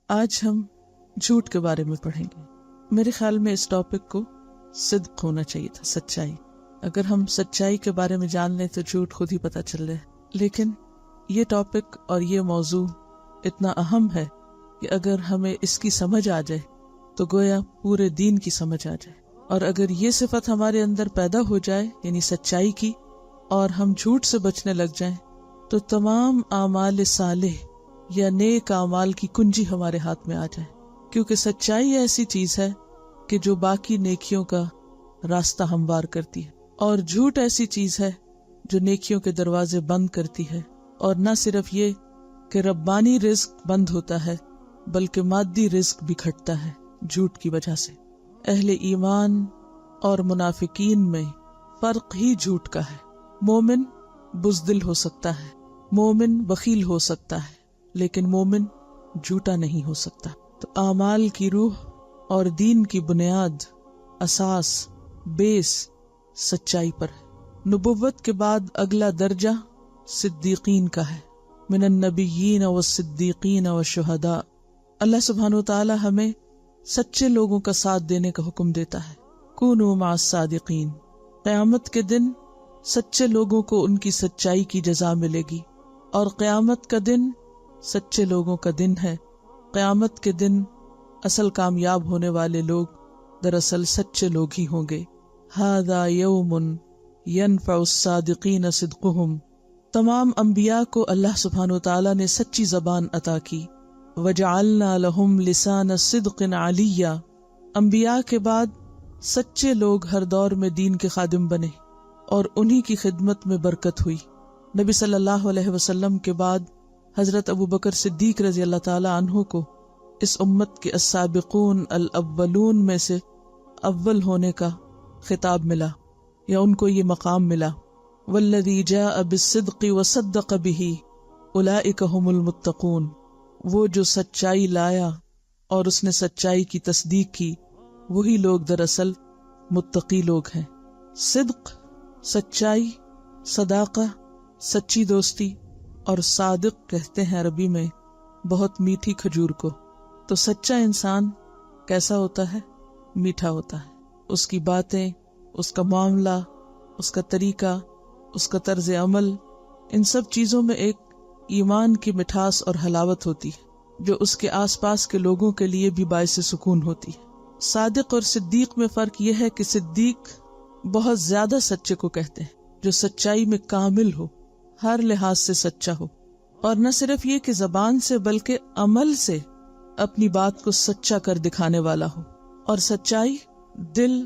آج ہم جھوٹ کے بارے میں پڑھیں گے۔ میرے خیال میں اس ٹاپک کو صدق ہونا چاہیے تھا، سچائی۔ اگر ہم سچائی کے بارے میں جان لیں تو جھوٹ خود ہی پتہ چل رہا ہے، لیکن یہ ٹاپک اور یہ موضوع اتنا اہم ہے کہ اگر ہمیں اس کی سمجھ آ جائے تو گویا پورے دین کی سمجھ آ جائے، اور اگر یہ صفت ہمارے اندر پیدا ہو جائے یعنی سچائی کی، اور ہم جھوٹ سے بچنے لگ جائیں تو تمام اعمال صالح یا نیک اعمال کی کنجی ہمارے ہاتھ میں آ جائے، کیونکہ سچائی ایسی چیز ہے کہ جو باقی نیکیوں کا راستہ ہموار کرتی ہے، اور جھوٹ ایسی چیز ہے جو نیکیوں کے دروازے بند کرتی ہے۔ اور نہ صرف یہ کہ ربانی رزق بند ہوتا ہے بلکہ مادی رزق بھی گھٹتا ہے جھوٹ کی وجہ سے۔ اہل ایمان اور منافقین میں فرق ہی جھوٹ کا ہے۔ مومن بزدل ہو سکتا ہے، مومن بخیل ہو سکتا ہے، لیکن مومن جھوٹا نہیں ہو سکتا۔ تو اعمال کی روح اور دین کی بنیاد، اساس، بیس سچائی پر ہے۔ نبوت کے بعد اگلا درجہ صدیقین کا ہے، من النبیین والصدیقین والشہداء۔ اللہ سبحانہ وتعالی ہمیں سچے لوگوں کا ساتھ دینے کا حکم دیتا ہے، کونوا مع الصادقین۔ قیامت کے دن سچے لوگوں کو ان کی سچائی کی جزا ملے گی، اور قیامت کا دن سچے لوگوں کا دن ہے۔ قیامت کے دن اصل کامیاب ہونے والے لوگ دراصل سچے لوگ ہی ہوں گے۔ ھذا یوم ینفع الصادقین صدقہم۔ تمام انبیاء کو اللہ سبحانہ وتعالی نے سچی زبان عطا کی۔ وجعلنا لہم لسان صدق علیہ۔ انبیاء کے بعد سچے لوگ ہر دور میں دین کے خادم بنے، اور انہی کی خدمت میں برکت ہوئی۔ نبی صلی اللہ علیہ وسلم کے بعد حضرت ابوبکر صدیق رضی اللہ تعالی عنہ کو اس امت کے السابقون الاولون میں سے اول ہونے کا خطاب ملا، یا ان کو یہ مقام ملا۔ والذی جاء بالصدق وصدق به اولئک هم المتقون۔ وہ جو سچائی لایا اور اس نے سچائی کی تصدیق کی، وہی لوگ دراصل متقی لوگ ہیں۔ صدق سچائی، صداقہ سچی دوستی، اور صادق کہتے ہیں عربی میں بہت میٹھی کھجور کو۔ تو سچا انسان کیسا ہوتا ہے؟ میٹھا ہوتا ہے۔ اس کی باتیں، اس کا معاملہ، اس کا طریقہ، اس کا طرز عمل، ان سب چیزوں میں ایک ایمان کی مٹھاس اور حلاوت ہوتی ہے جو اس کے آس پاس کے لوگوں کے لیے بھی باعث سکون ہوتی ہے۔ صادق اور صدیق میں فرق یہ ہے کہ صدیق بہت زیادہ سچے کو کہتے ہیں، جو سچائی میں کامل ہو، ہر لحاظ سے سچا ہو، اور نہ صرف یہ کہ زبان سے بلکہ عمل سے اپنی بات کو سچا کر دکھانے والا ہو۔ اور سچائی دل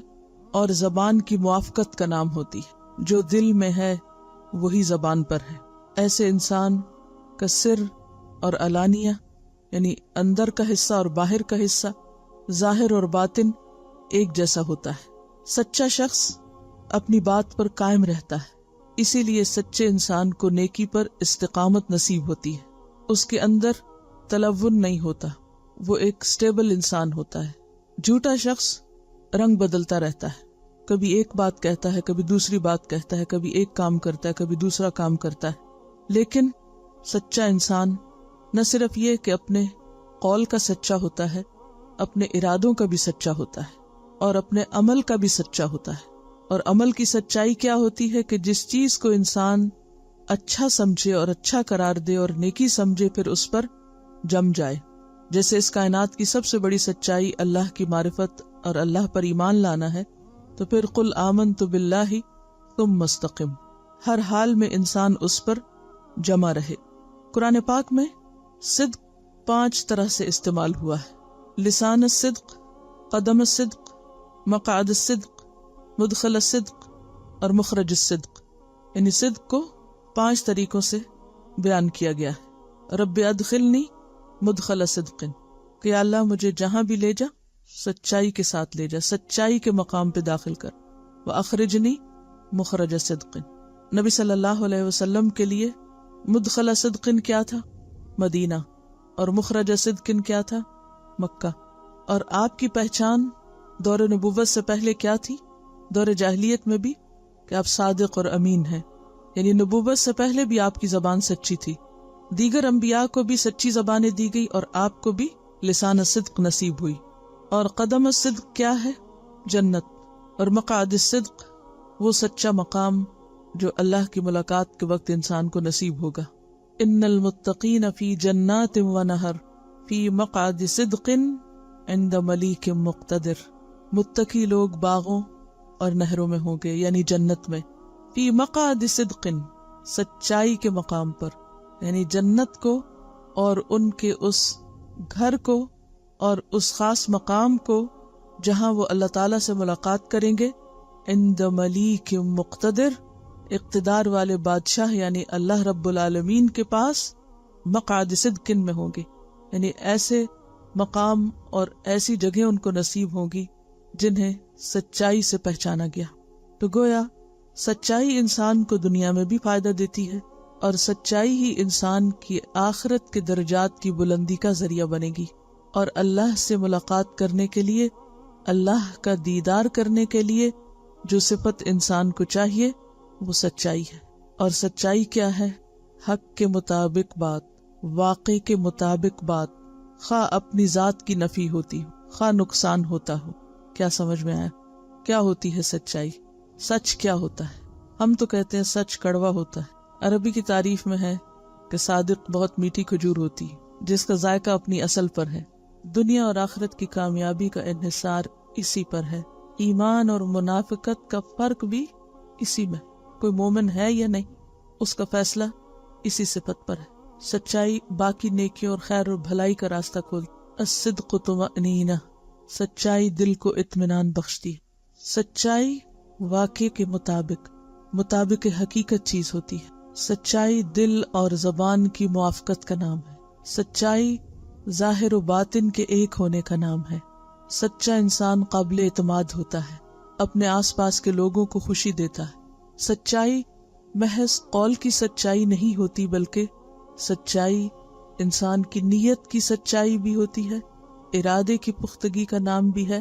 اور زبان کی موافقت کا نام ہوتی ہے، جو دل میں ہے وہی زبان پر ہے۔ ایسے انسان کا سر اور علانیہ یعنی اندر کا حصہ اور باہر کا حصہ، ظاہر اور باطن ایک جیسا ہوتا ہے۔ سچا شخص اپنی بات پر قائم رہتا ہے، اسی لیے سچے انسان کو نیکی پر استقامت نصیب ہوتی ہے۔ اس کے اندر تلون نہیں ہوتا، وہ ایک سٹیبل انسان ہوتا ہے۔ جھوٹا شخص رنگ بدلتا رہتا ہے، کبھی ایک بات کہتا ہے، کبھی دوسری بات کہتا ہے، کبھی ایک کام کرتا ہے، کبھی دوسرا کام کرتا ہے۔ لیکن سچا انسان نہ صرف یہ کہ اپنے قول کا سچا ہوتا ہے، اپنے ارادوں کا بھی سچا ہوتا ہے، اور اپنے عمل کا بھی سچا ہوتا ہے۔ اور عمل کی سچائی کیا ہوتی ہے کہ جس چیز کو انسان اچھا سمجھے اور اچھا قرار دے اور نیکی سمجھے، پھر اس پر جم جائے۔ جیسے اس کائنات کی سب سے بڑی سچائی اللہ کی معرفت اور اللہ پر ایمان لانا ہے، تو پھر قل آمنت باللہ ثم استقم، ہر حال میں انسان اس پر جمع رہے۔ قرآن پاک میں صدق 5 طرح سے استعمال ہوا ہے: لسان الصدق، قدم الصدق، مقعد الصدق، مدخل الصدق، اور مخرج الصدق۔ یعنی صدق کو 5 طریقوں سے بیان کیا گیا ہے۔ رب ادخلنی مدخل صدق، کہ یا اللہ مجھے جہاں بھی لے جا سچائی کے ساتھ لے جا، سچائی کے مقام پہ داخل کر۔ وَأَخْرِجْنِي مخرج صدق۔ نبی صلی اللہ علیہ وسلم کے لیے مدخل صدق کیا تھا؟ مدینہ، اور مخرج صدق کیا تھا؟ مکہ۔ اور آپ کی پہچان دور نبوت سے پہلے کیا تھی؟ دور جاہلیت میں بھی کہ آپ صادق اور امین ہیں، یعنی نبوت سے پہلے بھی آپ کی زبان سچی تھی۔ دیگر انبیاء کو بھی سچی زبانیں دی گئی اور آپ کو بھی، لسان صدق نصیب ہوئی. اور قدم صدق کیا ہے؟ جنت. اور مقعد صدق وہ سچا مقام جو اللہ کی ملاقات کے وقت انسان کو نصیب ہوگا. ان المتقین فی جنات و نہر فی مقعد صدق عند ملیک مقتدر. متقی لوگ باغوں اور نہروں میں ہوں گے، یعنی جنت میں. فی مقعد صدق، سچائی کے مقام پر، یعنی جنت کو اور ان کے اس گھر کو اور اس خاص مقام کو جہاں وہ اللہ تعالیٰ سے ملاقات کریں گے. عند ملیک مقتدر، اقتدار والے بادشاہ یعنی اللہ رب العالمین کے پاس مقعد صدق میں ہوں گے، یعنی ایسے مقام اور ایسی جگہ ان کو نصیب ہوگی جنہیں سچائی سے پہچانا گیا. تو گویا سچائی انسان کو دنیا میں بھی فائدہ دیتی ہے، اور سچائی ہی انسان کی آخرت کے درجات کی بلندی کا ذریعہ بنے گی. اور اللہ سے ملاقات کرنے کے لیے، اللہ کا دیدار کرنے کے لیے جو صفت انسان کو چاہیے وہ سچائی ہے. اور سچائی کیا ہے؟ حق کے مطابق بات، واقع کے مطابق بات، خواہ اپنی ذات کی نفی ہوتی ہو، خواہ نقصان ہوتا ہو. کیا سمجھ میں آیا؟ کیا ہوتی ہے سچائی؟ سچ کیا ہوتا ہے؟ ہم تو کہتے ہیں سچ کڑوا ہوتا ہے. عربی کی تعریف میں ہے کہ صادق بہت میٹھی کھجور ہوتی ہے جس کا ذائقہ اپنی اصل پر ہے. دنیا اور آخرت کی کامیابی کا انحصار اسی پر ہے. ایمان اور منافقت کا فرق بھی اسی میں. کوئی مومن ہے یا نہیں، اس کا فیصلہ اسی صفت پر ہے. سچائی باقی نیکیوں اور خیر اور بھلائی کا راستہ کھولتی. الصدق طمأنینہ، سچائی دل کو اطمینان بخشتی ہے. سچائی واقع کے مطابق حقیقت چیز ہوتی ہے. سچائی دل اور زبان کی موافقت کا نام ہے. سچائی ظاہر و باطن کے ایک ہونے کا نام ہے. سچا انسان قابل اعتماد ہوتا ہے، اپنے آس پاس کے لوگوں کو خوشی دیتا ہے. سچائی محض قول کی سچائی نہیں ہوتی، بلکہ سچائی انسان کی نیت کی سچائی بھی ہوتی ہے، ارادے کی پختگی کا نام بھی ہے،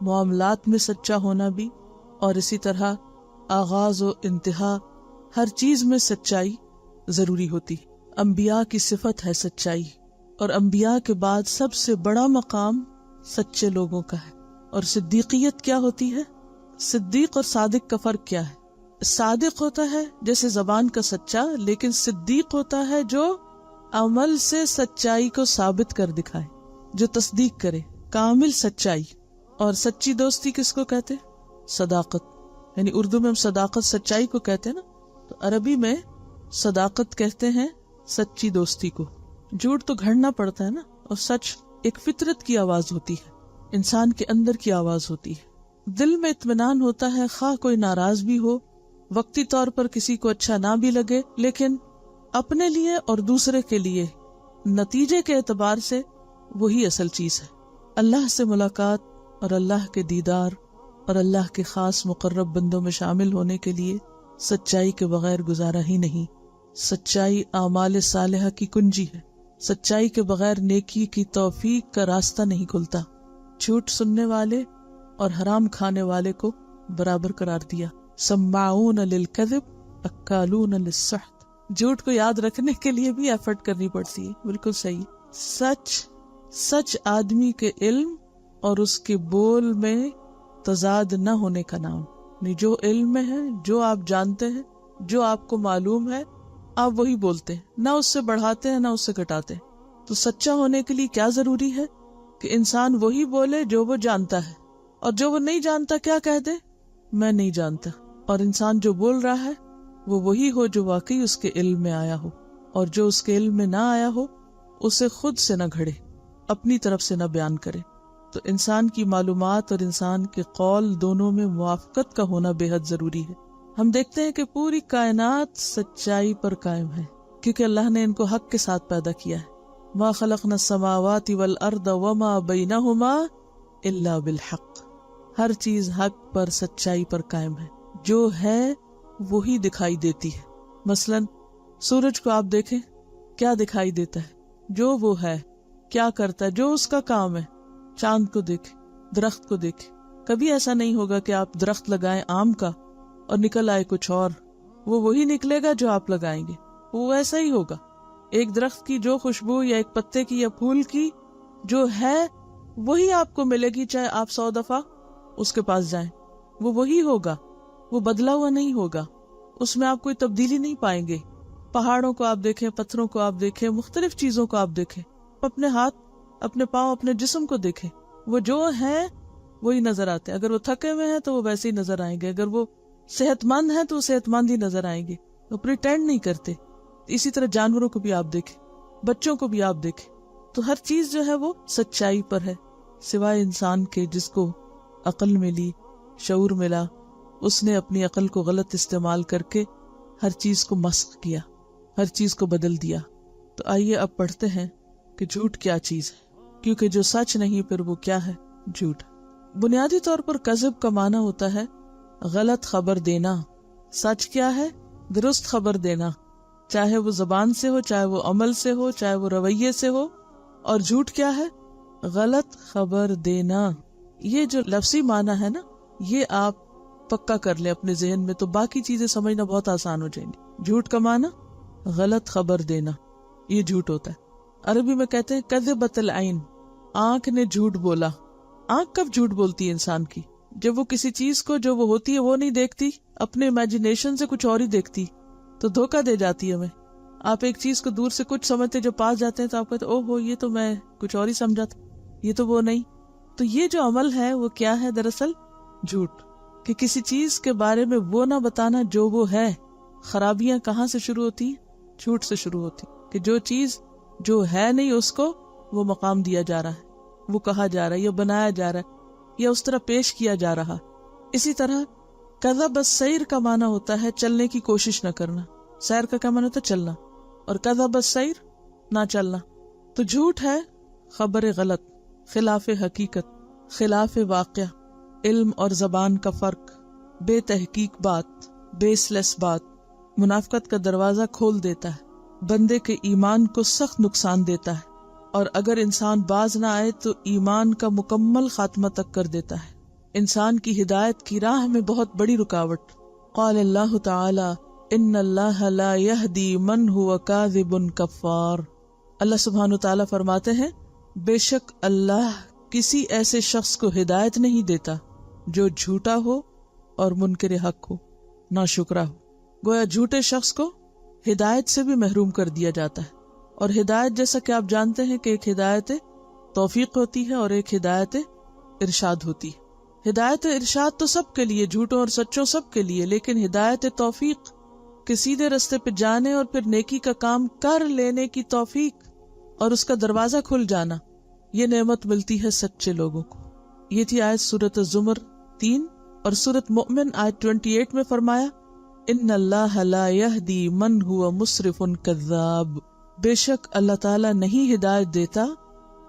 معاملات میں سچا ہونا بھی، اور اسی طرح آغاز و انتہا ہر چیز میں سچائی ضروری ہوتی. انبیاء کی صفت ہے سچائی، اور انبیاء کے بعد سب سے بڑا مقام سچے لوگوں کا ہے. اور صدیقیت کیا ہوتی ہے؟ صدیق اور صادق کا فرق کیا ہے؟ صادق ہوتا ہے جیسے زبان کا سچا، لیکن صدیق ہوتا ہے جو عمل سے سچائی کو ثابت کر دکھائے، جو تصدیق کرے، کامل سچائی. اور سچی دوستی کس کو کہتے؟ صداقت. یعنی اردو میں ہم صداقت سچائی کو کہتے ہیں نا، تو عربی میں صداقت کہتے ہیں سچی دوستی کو. جھوٹ تو گھڑنا پڑتا ہے نا، اور سچ ایک فطرت کی آواز ہوتی ہے، انسان کے اندر کی آواز ہوتی ہے. دل میں اطمینان ہوتا ہے، خواہ کوئی ناراض بھی ہو، وقتی طور پر کسی کو اچھا نہ بھی لگے، لیکن اپنے لیے اور دوسرے کے لیے نتیجے کے اعتبار سے وہی اصل چیز ہے. اللہ سے ملاقات اور اللہ کے دیدار اور اللہ کے خاص مقرب بندوں میں شامل ہونے کے لیے سچائی کے بغیر گزارا ہی نہیں. سچائی اعمال صالحہ کی کنجی ہے. سچائی کے بغیر نیکی کی توفیق کا راستہ نہیں کھلتا. جھوٹ سننے والے اور حرام کھانے والے کو برابر قرار دیا. سماعون للکذب اکالون للسحت. جھوٹ کو یاد رکھنے کے لیے بھی ایفرٹ کرنی پڑتی ہے. بالکل صحیح. سچ آدمی کے علم اور اس کے بول میں تضاد نہ ہونے کا نام. جو علم میں ہے، جو آپ جانتے ہیں، جو آپ کو معلوم ہے، آپ وہی بولتے ہیں، نہ اس سے بڑھاتے ہیں نہ اس سے گھٹاتے ہیں. تو سچا ہونے کے لیے کیا ضروری ہے کہ انسان وہی بولے جو وہ جانتا ہے، اور جو وہ نہیں جانتا کیا کہہ دے؟ میں نہیں جانتا. اور انسان جو بول رہا ہے وہ وہی ہو جو واقعی اس کے علم میں آیا ہو، اور جو اس کے علم میں نہ آیا ہو اسے خود سے نہ گھڑے، اپنی طرف سے نہ بیان کرے. تو انسان کی معلومات اور انسان کے قول دونوں میں موافقت کا ہونا بے حد ضروری ہے. ہم دیکھتے ہیں کہ پوری کائنات سچائی پر قائم ہے، کیونکہ اللہ نے ان کو حق کے ساتھ پیدا کیا ہے. ما خلقنا السماوات والارض وما بینہما الا بالحق. ہر چیز حق پر، سچائی پر قائم ہے. جو ہے وہی دکھائی دیتی ہے. مثلا سورج کو آپ دیکھیں، کیا دکھائی دیتا ہے؟ جو وہ ہے، کیا کرتا ہے، جو اس کا کام ہے. چاند کو دیکھیں، درخت کو دیکھیں. کبھی ایسا نہیں ہوگا کہ آپ درخت لگائیں آم کا اور نکل آئے کچھ اور. وہ وہی نکلے گا جو آپ لگائیں گے، وہ ایسا ہی ہوگا. ایک درخت کی جو خوشبو یا ایک پتے کی یا پھول کی جو ہے وہی آپ کو ملے گی، چاہے آپ 100 دفعہ اس کے پاس جائیں، وہ وہی ہوگا، وہ بدلا ہوا نہیں ہوگا، اس میں آپ کوئی تبدیلی نہیں پائیں گے۔ پہاڑوں کو آپ دیکھیں، پتھروں کو آپ دیکھیں، مختلف چیزوں کو آپ دیکھیں، اپنے ہاتھ، اپنے پاؤں، اپنے جسم کو دیکھیں، وہ جو ہیں وہی نظر آتے ہیں۔ اگر وہ تھکے ہوئے ہیں تو وہ ویسے ہی نظر آئیں گے، اگر وہ صحت مند ہیں تو وہ صحت مند ہی نظر آئیں گے، وہ پریٹینڈ نہیں کرتے۔ اسی طرح جانوروں کو بھی آپ دیکھیں، بچوں کو بھی آپ دیکھیں، تو ہر چیز جو ہے وہ سچائی پر ہے، سوائے انسان کے جس کو عقل ملی، شعور ملا، اس نے اپنی عقل کو غلط استعمال کر کے ہر چیز کو مسخ کیا، ہر چیز کو بدل دیا۔ تو آئیے اب پڑھتے ہیں کہ جھوٹ کیا چیز ہے، کیونکہ جو سچ نہیں پھر وہ کیا ہے؟ جھوٹ۔ بنیادی طور پر کذب کا معنی ہوتا ہے غلط خبر دینا۔ سچ کیا ہے؟ درست خبر دینا، چاہے وہ زبان سے ہو، چاہے وہ عمل سے ہو، چاہے وہ رویے سے ہو۔ اور جھوٹ کیا ہے؟ غلط خبر دینا۔ یہ جو لفظی معنی ہے نا، یہ آپ پکا کر لیں اپنے ذہن میں، تو باقی چیزیں سمجھنا بہت آسان ہو جائیں گی۔ جھوٹ کا معنی غلط خبر دینا، یہ جھوٹ ہوتا ہے۔ عربی میں کہتے ہیں کذبت العین، آنکھ نے جھوٹ بولا۔ آنکھ کب جھوٹ بولتی ہے انسان کی؟ جب وہ کسی چیز کو جو وہ ہوتی ہے وہ نہیں دیکھتی، اپنے امیجنیشن سے کچھ اور ہی دیکھتی، تو دھوکہ دے جاتی ہے ہمیں۔ آپ ایک چیز کو دور سے کچھ سمجھتے، جو پاس جاتے ہیں تو آپ کہتے او ہو، یہ تو میں کچھ اور ہی سمجھا تھا، یہ تو وہ نہیں۔ تو یہ جو عمل ہے وہ کیا ہے؟ دراصل جھوٹ، کہ کسی چیز کے بارے میں وہ نہ بتانا جو وہ ہے۔ خرابیاں کہاں سے شروع ہوتی؟ جھوٹ سے شروع ہوتی، کہ جو چیز جو ہے نہیں اس کو وہ مقام دیا جا رہا ہے، وہ کہا جا رہا ہے، یا بنایا جا رہا ہے، یا اس طرح پیش کیا جا رہا۔ اسی طرح کذب السیر کا معنی ہوتا ہے چلنے کی کوشش نہ کرنا۔ سیر کا کیا معنی ہوتا ہے؟ چلنا، اور کذب السیر نہ چلنا۔ تو جھوٹ ہے خبر غلط، خلاف حقیقت، خلاف واقعہ، علم اور زبان کا فرق، بے تحقیق بات، بیس لیس بات، منافقت کا دروازہ کھول دیتا ہے، بندے کے ایمان کو سخت نقصان دیتا ہے، اور اگر انسان باز نہ آئے تو ایمان کا مکمل خاتمہ تک کر دیتا ہے، انسان کی ہدایت کی راہ میں بہت بڑی رکاوٹ۔ قال اللہ تعالی ان اللہ لا یہدی من هو کاذب کفار۔ اللہ سبحانہ تعالیٰ فرماتے ہیں بے شک اللہ کسی ایسے شخص کو ہدایت نہیں دیتا جو جھوٹا ہو اور منکر حق ہو، ناشکرا ہو۔ گویا جھوٹے شخص کو ہدایت سے بھی محروم کر دیا جاتا ہے، اور ہدایت جیسا کہ آپ جانتے ہیں کہ ایک ہدایت توفیق ہوتی ہے اور ایک ہدایت ارشاد ہوتی ہے۔ ہدایت ارشاد تو سب کے لیے، جھوٹوں اور سچوں سب کے لیے، لیکن ہدایت توفیق کہ سیدھے رستے پہ جانے اور پھر نیکی کا کام کر لینے کی توفیق اور اس کا دروازہ کھل جانا، یہ نعمت ملتی ہے سچے لوگوں کو۔ یہ تھی آیت سورۃ الزمر 3، اور سورۃ مؤمن آیت 28 میں فرمایا ان اللہ لا یہدی من هو مسرف کذاب۔ بے شک اللہ تعالیٰ نہیں ہدایت دیتا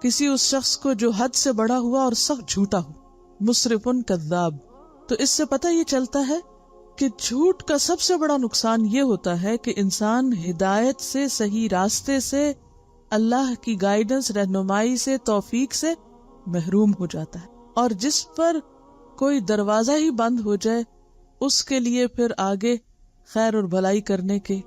کسی اس شخص کو جو حد سے بڑا ہوا اور سخت جھوٹا ہو، مسرف کذاب۔ تو اس سے پتہ یہ چلتا ہے کہ جھوٹ کا سب سے بڑا نقصان یہ ہوتا ہے کہ انسان ہدایت سے، صحیح راستے سے، اللہ کی گائیڈنس، رہنمائی سے، توفیق سے محروم ہو جاتا ہے، اور جس پر کوئی دروازہ ہی بند ہو جائے اس کے لیے پھر آگے خیر اور بھلائی کرنے کے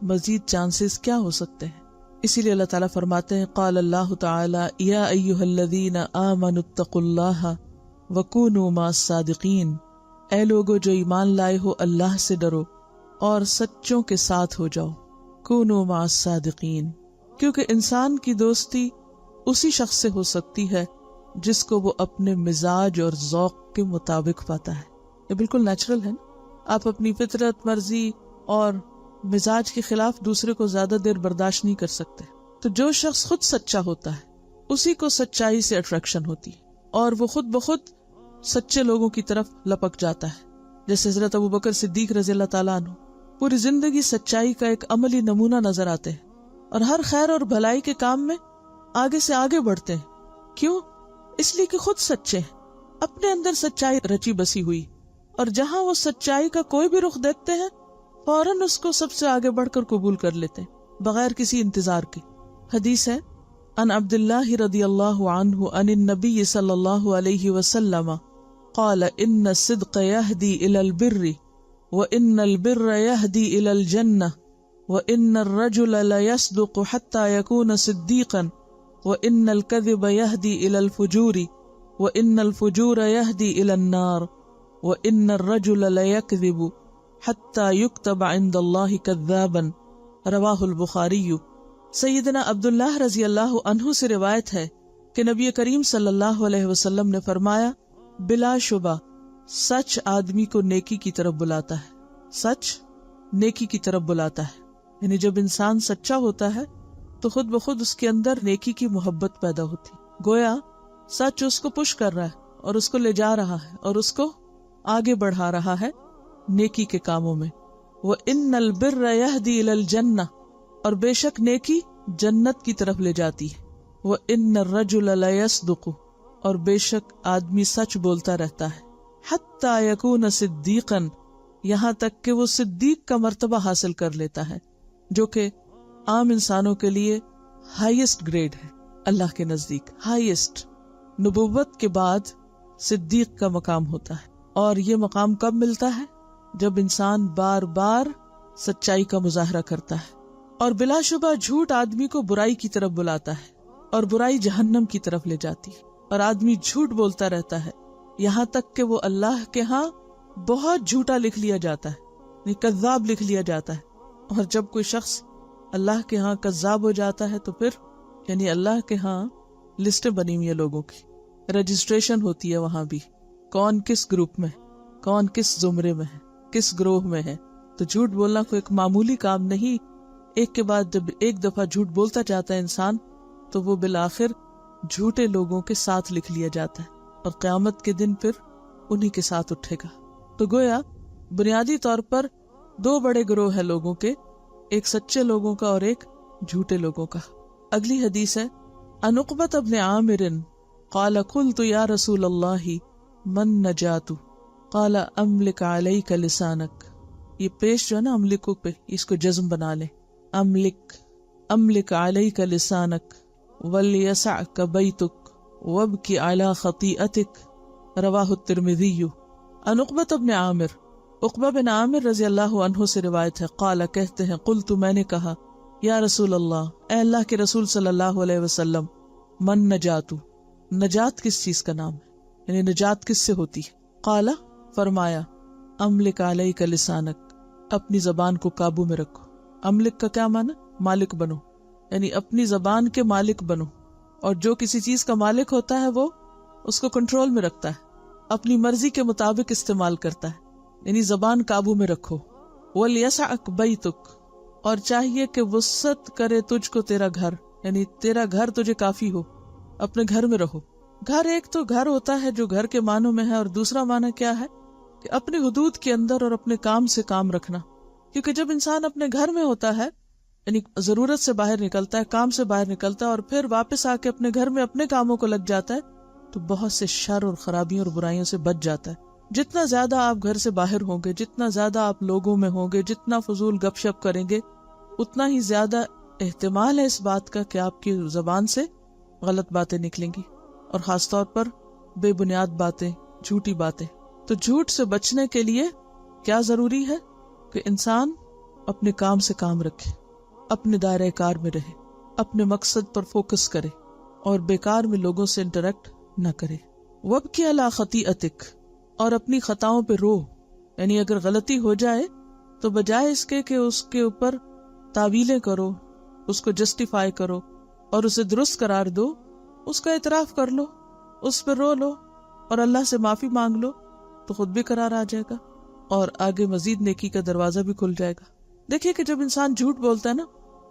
مزید چانسز کیا ہو سکتے ہیں۔ اسی لیے اللہ تعالیٰ فرماتے ہیں قال اللہ تعالی یا ایھا الذین آمنوا اتقوا اللہ وکونوا مع الصادقین۔ اے لوگو جو ایمان لائے ہو، اللہ سے ڈرو اور سچوں کے ساتھ ہو جاؤ، کونوا مع الصادقین۔ کیونکہ انسان کی دوستی اسی شخص سے ہو سکتی ہے جس کو وہ اپنے مزاج اور ذوق کے مطابق پاتا ہے۔ یہ بالکل نیچرل ہے نا، آپ اپنی فطرت، مرضی اور مزاج کے خلاف دوسرے کو زیادہ دیر برداشت نہیں کر سکتے۔ تو جو شخص خود سچا ہوتا ہے اسی کو سچائی سے اٹریکشن ہوتی ہے، اور وہ خود بخود سچے لوگوں کی طرف لپک جاتا ہے۔ جیسے حضرت ابوبکر صدیق رضی اللہ تعالیٰ عنہ پوری زندگی سچائی کا ایک عملی نمونہ نظر آتے ہیں، اور ہر خیر اور بھلائی کے کام میں آگے سے آگے بڑھتے ہیں۔ کیوں؟ اس لیے کہ خود سچے ہیں، اپنے اندر سچائی رچی بسی ہوئی، اور جہاں وہ سچائی کا کوئی بھی رخ دیکھتے ہیں فوراً اس کو سب سے آگے بڑھ کر قبول کر لیتے ہیں بغیر کسی انتظار کے۔ حدیث ہے ان عبداللہ رضی اللہ عنہ عن النبی صلی اللہ علیہ وسلم قال ان الصدق يهدي الى البر وان البر يهدي الى الجنة وان الرجل لا يصدق حتى يكون صديقا وَإِنَّ الْكَذِبَ يَهْدِي إِلَى الْفُجُورِ وَإِنَّ الْفُجُورَ يَهْدِي إِلَى النَّارِ وَإِنَّ الرَّجُلَ لَيَكْذِبُ حَتَّى يُكْتَبَ عِندَ اللَّهِ كَذَّابًا رواہ البخاری۔ سیدنا عبداللہ رضی اللہ عنہ سے روایت ہے کہ نبی کریم صلی اللہ علیہ وسلم نے فرمایا، بلا شبہ سچ آدمی کو نیکی کی طرف بلاتا ہے، سچ نیکی کی طرف بلاتا ہے۔ یعنی جب انسان سچا ہوتا ہے تو خود بخود اس کے اندر نیکی کی محبت پیدا ہوتی، گویا سچ اس کو پش کر رہا ہے اور اس کو لے جا رہا ہے اور اس کو آگے بڑھا رہا ہے نیکی کے کاموں میں۔ وَإِنَّ الْبِرَّ يَهْدِي إِلَى الْجَنَّةِ اور بے شک نیکی جنت کی طرف لے جاتی ہے۔ وَإِنَّ الرَّجُلَ لَيَصْدُقُ اور بے شک آدمی سچ بولتا رہتا ہے۔ حَتَّى يَكُونَ صِدِّيقًا یہاں تک کہ وہ صدیق کا مرتبہ حاصل کر لیتا ہے، جو کہ عام انسانوں کے لیے ہائیسٹ گریڈ ہے اللہ کے نزدیک، ہائیسٹ۔ نبوت کے بعد صدیق کا مقام ہوتا ہے، اور یہ مقام کب ملتا ہے؟ جب انسان بار بار سچائی کا مظاہرہ کرتا ہے۔ اور بلا شبہ جھوٹ آدمی کو برائی کی طرف بلاتا ہے، اور برائی جہنم کی طرف لے جاتی ہے، اور آدمی جھوٹ بولتا رہتا ہے یہاں تک کہ وہ اللہ کے ہاں بہت جھوٹا لکھ لیا جاتا ہے، کذاب لکھ لیا جاتا ہے۔ اور جب کوئی شخص اللہ کے ہاں کذاب ہو جاتا ہے تو پھر یعنی اللہ کے ہاں لسٹیں بنی ہوئی ہیں لوگوں کی، رجسٹریشن ہوتی ہے وہاں بھی، کون کس گروپ میں، کون کس زمرے میں ہے، کس گروہ میں ہے۔ تو جھوٹ بولنا کوئی ایک معمولی کام نہیں، ایک کے بعد جب ایک دفعہ جھوٹ بولتا جاتا ہے انسان تو وہ بالآخر جھوٹے لوگوں کے ساتھ لکھ لیا جاتا ہے، اور قیامت کے دن پھر انہی کے ساتھ اٹھے گا۔ تو گویا بنیادی طور پر دو بڑے گروہ ہیں لوگوں کے، ایک سچے لوگوں کا اور ایک جھوٹے لوگوں کا۔ اگلی حدیث ہے، عن عقبۃ بن عامر قال قلت یا رسول اللہ من نجات قال املک علیک لسانک۔ یہ پیش جو ہے نا املکو پہ، اس کو جزم بنا لیں، املک علیک لسانک ولیسعک بیتک وابکی علی خطیئتک رواہ الترمذی۔ عن عقبۃ بن عامر، عقبہ بن عامر رضی اللہ عنہ سے روایت ہے، قال کہتے ہیں، قلت میں نے کہا، یا رسول اللہ اے اللہ کے رسول صلی اللہ علیہ وسلم، من نجات، نجات کس چیز کا نام ہے، یعنی نجات کس سے ہوتی ہے؟ قال فرمایا، املک علیک لسانک، اپنی زبان کو قابو میں رکھو۔ املک کا کیا معنی؟ مالک بنو، یعنی اپنی زبان کے مالک بنو، اور جو کسی چیز کا مالک ہوتا ہے وہ اس کو کنٹرول میں رکھتا ہے، اپنی مرضی کے مطابق استعمال کرتا ہے، یعنی زبان قابو میں رکھو۔ وَلْيَسَعْكَ بَيْتُكَ اور چاہیے کہ وسعت کرے تجھ کو تیرا گھر، یعنی تیرا گھر تجھے کافی ہو، اپنے گھر میں رہو۔ گھر ایک تو گھر ہوتا ہے جو گھر کے معنوں میں ہے، اور دوسرا معنی کیا ہے کہ اپنے حدود کے اندر اور اپنے کام سے کام رکھنا۔ کیونکہ جب انسان اپنے گھر میں ہوتا ہے، یعنی ضرورت سے باہر نکلتا ہے، کام سے باہر نکلتا ہے، اور پھر واپس آ کے اپنے گھر میں اپنے کاموں کو لگ جاتا ہے، تو بہت سے شر اور خرابیوں اور برائیوں سے بچ جاتا ہے۔ جتنا زیادہ آپ گھر سے باہر ہوں گے، جتنا زیادہ آپ لوگوں میں ہوں گے، جتنا فضول گپ شپ کریں گے، اتنا ہی زیادہ احتمال ہے اس بات کا کہ آپ کی زبان سے غلط باتیں نکلیں گی، اور خاص طور پر بے بنیاد باتیں، جھوٹی باتیں۔ تو جھوٹ سے بچنے کے لیے کیا ضروری ہے کہ انسان اپنے کام سے کام رکھے، اپنے دائرہ کار میں رہے، اپنے مقصد پر فوکس کرے، اور بیکار میں لوگوں سے انٹریکٹ نہ کرے۔ وَابْكِ عَلَىٰ خَطِیئَتِکَ اور اپنی خطاؤں پہ رو، یعنی اگر غلطی ہو جائے تو بجائے اس کے کہ اس کے اوپر تعویلیں کرو، اس کو جسٹیفائی کرو اور اسے درست قرار دو، اس کا اعتراف کر لو، اس پہ رو لو اور اللہ سے معافی مانگ لو، تو خود بھی قرار آ جائے گا اور آگے مزید نیکی کا دروازہ بھی کھل جائے گا۔ دیکھیے کہ جب انسان جھوٹ بولتا ہے نا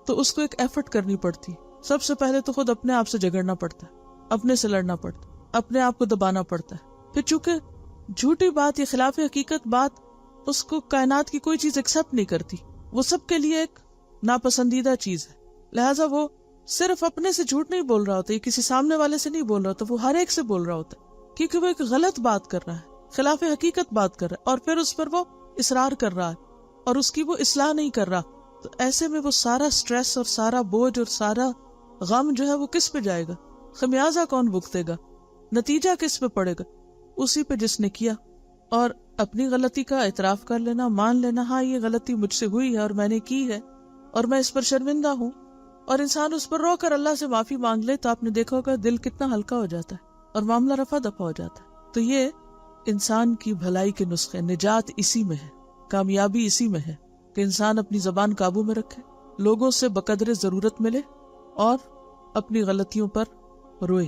تو اس کو ایک ایفرٹ کرنی پڑتی، سب سے پہلے تو خود اپنے آپ سے جھگڑنا پڑتا ہے، اپنے سے لڑنا پڑتا ہے، اپنے آپ کو دبانا پڑتا ہے۔ پھر چونکہ جھوٹی بات یا خلاف حقیقت بات اس کو کائنات کی کوئی چیز ایکسپٹ نہیں کرتی، وہ سب کے لیے ایک ناپسندیدہ چیز ہے، لہٰذا وہ صرف اپنے سے جھوٹ نہیں بول رہا ہوتا، یہ کسی سامنے والے سے نہیں بول رہا ہوتا، وہ ہر ایک سے بول رہا ہوتا ہے، کیونکہ وہ ایک غلط بات کر رہا ہے، خلاف حقیقت بات کر رہا ہے، اور پھر اس پر وہ اصرار کر رہا ہے اور اس کی وہ اصلاح نہیں کر رہا۔ تو ایسے میں وہ سارا سٹریس اور سارا بوجھ اور سارا غم جو ہے وہ کس پہ جائے گا؟ خمیازہ کون بھگتے گا؟ نتیجہ کس پہ پڑے گا؟ اسی پہ جس نے کیا۔ اور اپنی غلطی کا اعتراف کر لینا، مان لینا، ہاں یہ غلطی مجھ سے ہوئی ہے اور میں نے کی ہے اور میں اس پر شرمندہ ہوں اور انسان اس پر رو کر اللہ سے معافی مانگ لے تو آپ نے دیکھا ہوگا دل کتنا ہلکا ہو جاتا ہے اور معاملہ رفع دفع ہو جاتا ہے. تو یہ انسان کی بھلائی کے نسخے، نجات اسی میں ہے، کامیابی اسی میں ہے کہ انسان اپنی زبان قابو میں رکھے، لوگوں سے بقدر ضرورت ملے اور اپنی غلطیوں پر روئے،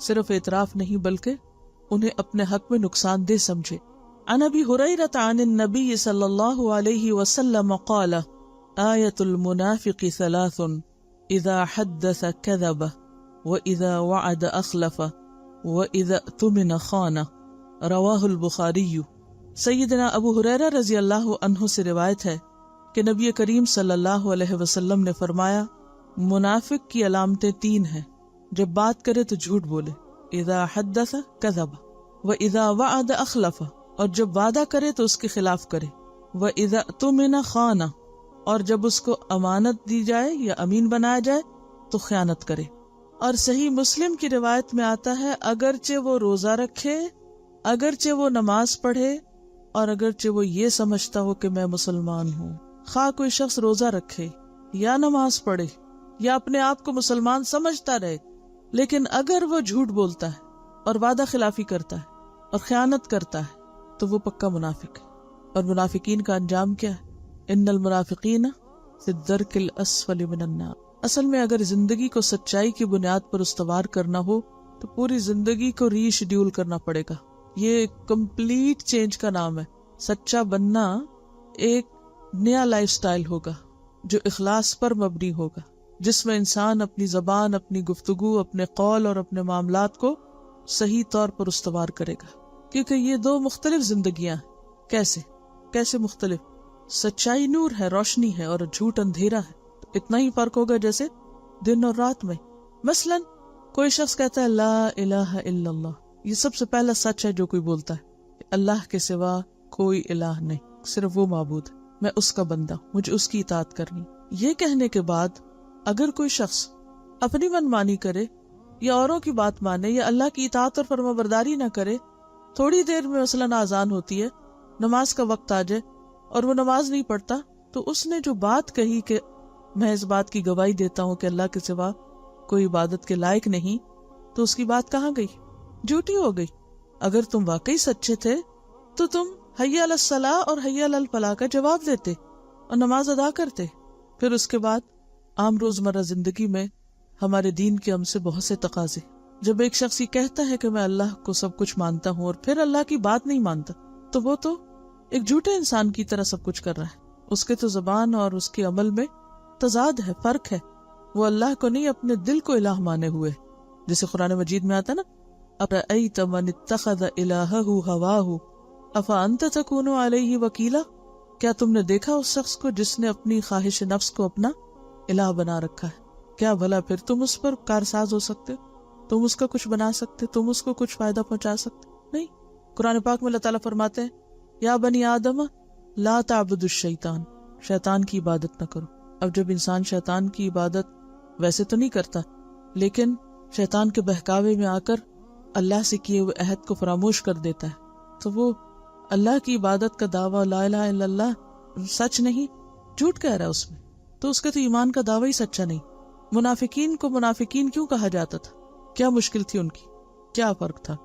صرف اعتراف نہیں بلکہ انہیں اپنے حق میں نقصان دہ سمجھے. عن ابی ہریرہ عن النبی صلی اللہ علیہ وسلم قال آیۃ المنافق ثلاث اذا حدث کذب واذا وعد اخلف واذا اؤتمن خان. رواہ البخاری. سیدنا ابو ہریرہ رضی اللہ عنہ سے روایت ہے کہ نبی کریم صلی اللہ علیہ وسلم نے فرمایا منافق کی علامتیں تین ہیں، جب بات کرے تو جھوٹ بولے، اذا حدث کذب، واذا وعد اخلف، اور جب وعدہ کرے تو اس کے خلاف کرے، واذا اؤتمن خان، اور جب اس کو امانت دی جائے یا امین بنایا جائے تو خیانت کرے. اور صحیح مسلم کی روایت میں آتا ہے اگرچہ وہ روزہ رکھے، اگرچہ وہ نماز پڑھے، اور اگرچہ وہ یہ سمجھتا ہو کہ میں مسلمان ہوں. خواہ کوئی شخص روزہ رکھے یا نماز پڑھے یا اپنے آپ کو مسلمان سمجھتا رہے، لیکن اگر وہ جھوٹ بولتا ہے اور وعدہ خلافی کرتا ہے اور خیانت کرتا ہے تو وہ پکا منافق ہے. اور منافقین کا انجام کیا ہے؟ ان المنافقین فی الدرک الاسفل من النار. اصل میں اگر زندگی کو سچائی کی بنیاد پر استوار کرنا ہو تو پوری زندگی کو ری شیڈیول کرنا پڑے گا. یہ کمپلیٹ چینج کا نام ہے. سچا بننا ایک نیا لائف سٹائل ہوگا جو اخلاص پر مبنی ہوگا، جس میں انسان اپنی زبان، اپنی گفتگو، اپنے قول اور اپنے معاملات کو صحیح طور پر استوار کرے گا. کیونکہ یہ دو مختلف زندگیاں ہیں. کیسے مختلف؟ سچائی نور ہے، روشنی ہے، اور جھوٹ اندھیرا ہے. تو اتنا ہی فرق ہوگا جیسے دن اور رات میں. مثلا کوئی شخص کہتا ہے لا الہ الا اللہ، یہ سب سے پہلا سچ ہے جو کوئی بولتا ہے کہ اللہ کے سوا کوئی الہ نہیں، صرف وہ معبود ہے، میں اس کا بندہ ہوں، مجھے اس کی اطاعت کرنی. یہ کہنے کے بعد اگر کوئی شخص اپنی من مانی کرے یا اوروں کی بات مانے یا اللہ کی اطاعت اور فرمانبرداری نہ کرے، تھوڑی دیر میں مثلاً اذان ہوتی ہے، نماز کا وقت آ جائے اور وہ نماز نہیں پڑھتا، تو اس نے جو بات کہی کہ میں اس بات کی گواہی دیتا ہوں کہ اللہ کے سوا کوئی عبادت کے لائق نہیں، تو اس کی بات کہاں گئی؟ جھوٹی ہو گئی. اگر تم واقعی سچے تھے تو تم حی علی الصلاۃ اور حی علی الفلاح کا جواب دیتے اور نماز ادا کرتے. پھر اس کے بعد عام روزمرہ زندگی میں ہمارے دین کے ہم سے بہت سے تقاضے. جب ایک شخص یہ کہتا ہے کہ میں اللہ کو سب کچھ مانتا ہوں اور پھر اللہ کی بات نہیں مانتا، تو وہ تو ایک جھوٹے انسان کی طرح سب کچھ کر رہا ہے. اس کے تو زبان اور اس کے عمل میں تضاد ہے، فرق ہے. وہ اللہ کو نہیں اپنے دل کو الہ مانے ہوئے، جیسے قرآن مجید میں آتا نا اَرَأَيْتَ مَنِ اتَّخَذَ إِلَٰهَهُ هَوَاهُ أَفَأَنْتَ تَكُونُ عَلَيْهِ وَكِيلًا. کیا تم نے دیکھا اس شخص کو جس نے اپنی خواہش نفس کو اپنا الہ بنا رکھا ہے؟ کیا بھلا پھر تم اس پر کارساز ہو سکتے؟ تم اس کا کچھ بنا سکتے؟ تم اس کو کچھ فائدہ پہنچا سکتے؟ نہیں. قرآن پاک میں اللہ تعالیٰ فرماتے ہیں یا بنی آدم لا تعبدوا الشیطان، شیطان کی عبادت نہ کرو. اب جب انسان شیطان کی عبادت ویسے تو نہیں کرتا، لیکن شیطان کے بہکاوے میں آ کر اللہ سے کیے ہوئے عہد کو فراموش کر دیتا ہے، تو وہ اللہ کی عبادت کا دعویٰ لا الہ الا اللہ سچ نہیں، جھوٹ کہہ رہا ہے اس میں، تو اس کے تو ایمان کا دعویٰ ہی سچا نہیں. منافقین کو منافقین کیوں کہا جاتا تھا؟ کیا مشکل تھی ان کی؟ کیا فرق تھا؟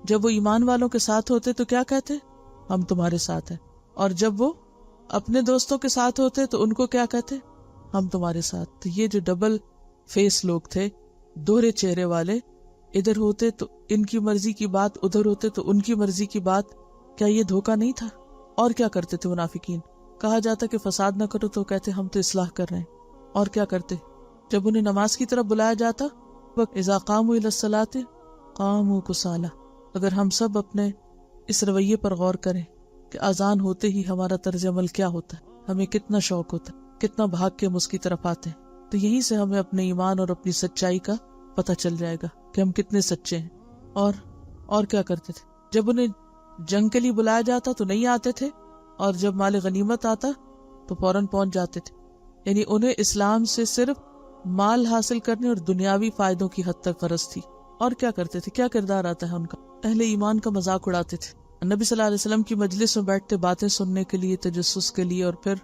جب وہ ایمان والوں کے ساتھ ہوتے تو کیا کہتے؟ ہم تمہارے ساتھ ہیں. اور جب وہ اپنے دوستوں کے ساتھ ہوتے تو ان کو کیا کہتے؟ ہم تمہارے ساتھ. تو یہ جو ڈبل فیس لوگ تھے، دوہرے چہرے والے، ادھر ہوتے تو ان کی مرضی کی بات، ادھر ہوتے تو ان کی مرضی کی بات، کیا یہ دھوکہ نہیں تھا؟ اور کیا کرتے تھے منافقین؟ کہا جاتا کہ فساد نہ کرو تو کہتے ہم تو اصلاح کر رہے ہیں. اور کیا کرتے؟ جب انہیں نماز کی طرف بلایا جاتا اذا قاموا الی الصلاۃ قاموا کسالی. اگر ہم سب اپنے اس رویے پر غور کریں کہ اذان ہوتے ہی ہمارا طرز عمل کیا ہوتا ہے، ہمیں کتنا شوق ہوتا ہے، کتنا بھاگ کے ہم اس کی طرف آتے ہیں، تو یہیں سے ہمیں اپنے ایمان اور اپنی سچائی کا پتہ چل جائے گا کہ ہم کتنے سچے ہیں. اور کیا کرتے تھے؟ جب انہیں جنگ کے لیے بلایا جاتا تو نہیں آتے تھے، اور جب مال غنیمت آتا تو فوراً پہنچ جاتے تھے. یعنی انہیں اسلام سے صرف مال حاصل کرنے اور دنیاوی فائدوں کی حد تک غرض تھی. اور کیا کرتے تھے؟ کیا کردار آتا ہے ان کا؟ اہل ایمان کا مذاق اڑاتے تھے. نبی صلی اللہ علیہ وسلم کی مجلس میں بیٹھتے باتیں سننے کے لیے، تجسس کے لیے، اور پھر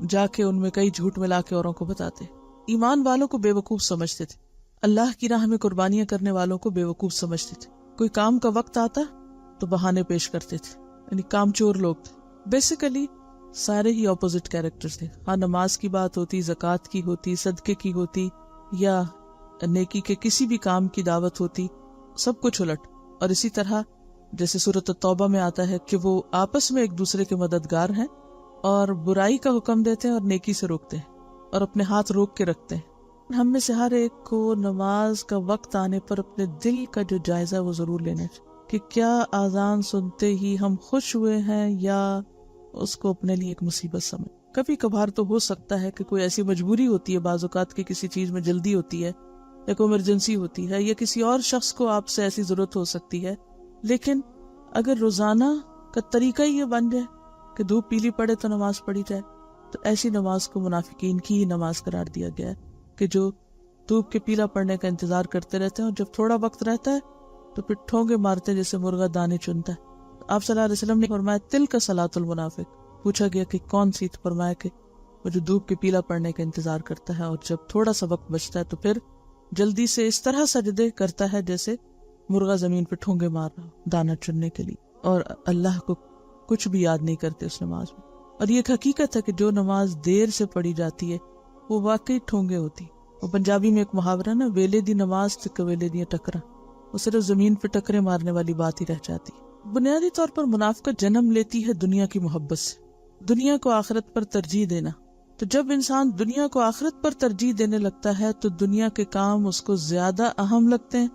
جا کے ان میں کئی جھوٹ ملا کے اوروں کو بتاتے. ایمان والوں کو بیوقوف سمجھتے تھے، اللہ کی راہ میں قربانیاں کرنے والوں کو بیوقوف سمجھتے تھے. کوئی کام کا وقت آتا تو بہانے پیش کرتے تھے، یعنی کام چور لوگ تھے. بیسیکلی سارے ہی اپوزٹ کیریکٹر تھے. ہاں نماز کی بات ہوتی، زکوٰۃ کی ہوتی، صدقے کی ہوتی، یا نیکی کے کسی بھی کام کی دعوت ہوتی، سب کچھ الٹ. اور اسی طرح جیسے سورۃ التوبہ میں آتا ہے کہ وہ آپس میں ایک دوسرے کے مددگار ہیں اور برائی کا حکم دیتے ہیں اور نیکی سے روکتے ہیں اور اپنے ہاتھ روک کے رکھتے ہیں. ہم میں سے ہر ایک کو نماز کا وقت آنے پر اپنے دل کا جو جائزہ وہ ضرور لینا چاہیے کہ کیا آذان سنتے ہی ہم خوش ہوئے ہیں یا اس کو اپنے لیے ایک مصیبت سمجھ. کبھی کبھار تو ہو سکتا ہے کہ کوئی ایسی مجبوری ہوتی ہے، بعض اوقات کی کسی چیز میں جلدی ہوتی ہے یا کوئی ایمرجنسی ہوتی ہے یا کسی اور شخص کو آپ سے ایسی ضرورت ہو سکتی ہے. لیکن اگر روزانہ کا طریقہ ہی یہ بن جائے کہ دھوپ پیلی پڑے تو نماز پڑھی جائے، تو ایسی نماز کو منافقین کی ہی نماز قرار دیا گیا ہے کہ جو دھوپ کے پیلا پڑنے کا انتظار کرتے رہتے ہیں اور جب تھوڑا وقت رہتا ہے تو پھر ٹھونگے مارتے ہیں جیسے مرغا دانے چنتا ہے. آپ صلی اللہ علیہ وسلم نے فرمایا تلک صلاۃ المنافق. پوچھا گیا کہ کون سی؟ تو فرمایا کہ وہ جو دھوپ کے پیلا پڑنے کا انتظار کرتا ہے اور جب تھوڑا سا وقت بچتا ہے تو پھر جلدی سے اس طرح سجدے کرتا ہے جیسے مرغا زمین پہ ٹھونگے مار رہا ہو دانا چننے کے لیے، اور اللہ کو کچھ بھی یاد نہیں کرتے اس نماز میں. اور یہ ایک حقیقت ہے کہ جو نماز دیر سے پڑھی جاتی ہے وہ واقعی ٹھونگے ہوتی. وہ پنجابی میں ایک محاورہ نا، ویلے دی نماز تے کویلے دی ٹکرا، وہ صرف زمین پہ ٹکرے مارنے والی بات ہی رہ جاتی. بنیادی طور پر منافقت جنم لیتی ہے دنیا کی محبت سے، دنیا کو آخرت پر ترجیح دینا. تو جب انسان دنیا کو آخرت پر ترجیح دینے لگتا ہے تو دنیا کے کام اس کو زیادہ اہم لگتے ہیں،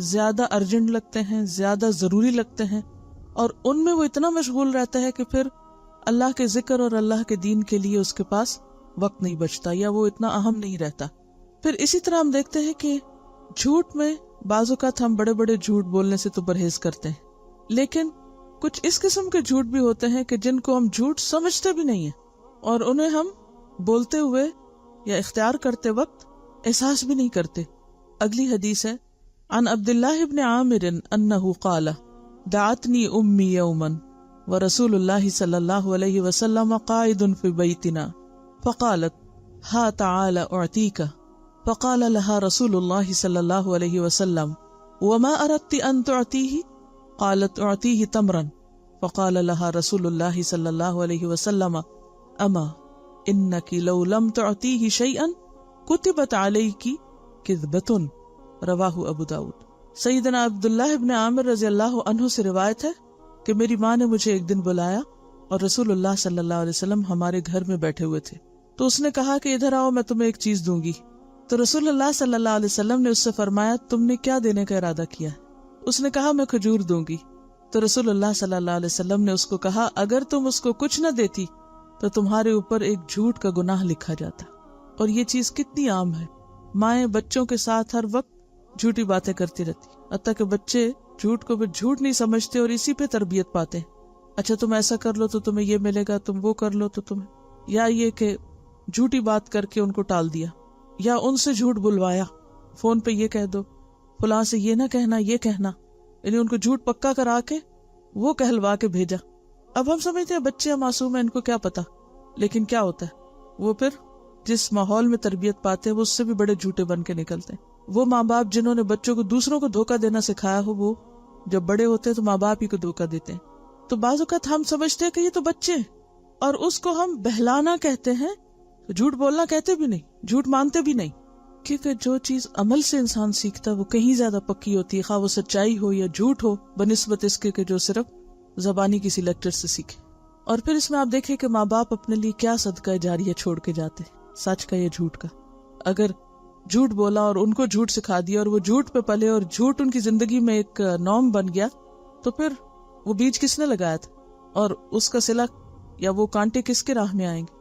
زیادہ ارجنٹ لگتے ہیں، زیادہ ضروری لگتے ہیں، اور ان میں وہ اتنا مشغول رہتا ہے کہ پھر اللہ کے ذکر اور اللہ کے دین کے لیے اس کے پاس وقت نہیں بچتا یا وہ اتنا اہم نہیں رہتا. پھر اسی طرح ہم دیکھتے ہیں کہ جھوٹ میں بعض اوقات ہم بڑے بڑے جھوٹ بولنے سے تو پرہیز کرتے ہیں، لیکن کچھ اس قسم کے جھوٹ بھی ہوتے ہیں کہ جن کو ہم جھوٹ سمجھتے بھی نہیں ہیں اور انہیں ہم بولتے ہوئے یا اختیار کرتے وقت احساس بھی نہیں کرتے. اگلی حدیث ہے عن عبداللہ ابن عامر انہ قال دعتنی امی یوما ورسول اللہ صلی اللہ علیہ وسلم قائد فی بیتنا فقالت ہا تعال اعطیک فقال لها رسول اللہ صلی اللہ علیہ وسلم وما اردت ان تعطیہ قالت اعطیہ تمرا فقال لها رسول اللہ صلی اللہ علیہ وسلم اما انک لو لم تعطیہ شیئا کتبت علیک کذبۃ رواہ ابو داود. سیدنا عبداللہ ابن عامر رضی اللہ عنہ سے روایت ہے کہ میری ماں نے مجھے ایک دن بلایا اور رسول اللہ صلی اللہ علیہ وسلم ہمارے گھر میں بیٹھے ہوئے تھے. تو اس نے کہا کہ ادھر آؤ میں تمہیں ایک چیز دوں گی. تو رسول اللہ صلی اللہ علیہ وسلم نے اس سے فرمایا تم نے کیا دینے کا ارادہ کیا؟ اس نے کہا میں کھجور دوں گی. تو رسول اللہ صلی اللہ علیہ وسلم نے اس کو کہا اگر تم اس کو کچھ نہ دیتی تو تمہارے اوپر ایک جھوٹ کا گناہ لکھا جاتا. اور یہ چیز کتنی عام ہے، مائیں بچوں کے ساتھ ہر وقت جھوٹی باتیں کرتی رہتی، حتیٰ کہ بچے جھوٹ کو بھی جھوٹ نہیں سمجھتے اور اسی پہ تربیت پاتے ہیں. اچھا تم ایسا کر لو تو تمہیں یہ ملے گا، تم وہ کر لو تو تمہیں، یا یہ کہ جھوٹی بات کر کے ان کو ٹال دیا یا ان سے جھوٹ بلوایا، فون پہ یہ کہہ دو، فلاں سے یہ نہ کہنا یہ کہنا، یعنی ان کو جھوٹ پکا کرا کے وہ کہلوا کے بھیجا. اب ہم سمجھتے ہیں بچے معصوم ہیں ان کو کیا پتا، لیکن کیا ہوتا ہے وہ پھر جس ماحول میں تربیت پاتے ہیں وہ اس سے بھی بڑے جھوٹے بن کے نکلتے ہیں. وہ ماں باپ جنہوں نے بچوں کو دوسروں کو دھوکہ دینا سکھایا ہو وہ جب بڑے ہوتے ہیں تو ماں باپ ہی کو دھوکہ دیتے ہیں. تو بعض اوقات ہم سمجھتے ہیں کہ یہ تو بچے ہیں اور اس کو ہم بہلانا کہتے ہیں، جھوٹ بولنا کہتے بھی نہیں، جھوٹ مانتے بھی نہیں، کیونکہ جو چیز عمل سے انسان سیکھتا ہے وہ کہیں زیادہ پکی ہوتی ہے، خواہ وہ سچائی ہو یا جھوٹ ہو، بنسبت اس کے کہ جو صرف زبانی کسی لیکچر سے سیکھے. اور پھر اس میں آپ دیکھیں کہ ماں باپ اپنے لیے کیا صدقہ جاریہ چھوڑ کے جاتے، سچ کا یا جھوٹ کا. اگر جھوٹ بولا اور ان کو جھوٹ سکھا دیا اور وہ جھوٹ پہ پلے اور جھوٹ ان کی زندگی میں ایک نارم بن گیا تو پھر وہ بیج کس نے لگایا تھا اور اس کا صلہ یا وہ کانٹے کس کے راہ میں آئیں گے؟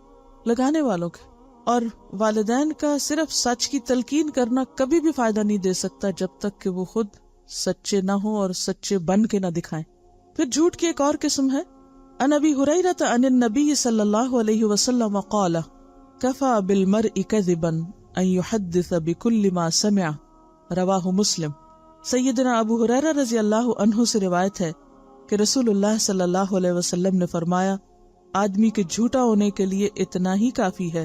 لگانے والوں کے. اور والدین کا صرف سچ کی تلقین کرنا کبھی بھی فائدہ نہیں دے سکتا جب تک کہ وہ خود سچے نہ ہوں اور سچے بن کے نہ دکھائیں. پھر جھوٹ کی ایک اور قسم ہے. عن ابی ہریرہ عن النبی صلی اللہ علیہ وسلم قال کفى بالمرء كذبا ان يحدث بكل ما سمع رواہ مسلم. سیدنا ابو ہریرہ رضی اللہ عنہ سے روایت ہے کہ رسول اللہ صلی اللہ علیہ وسلم نے فرمایا آدمی کے جھوٹا ہونے کے لیے اتنا ہی کافی ہے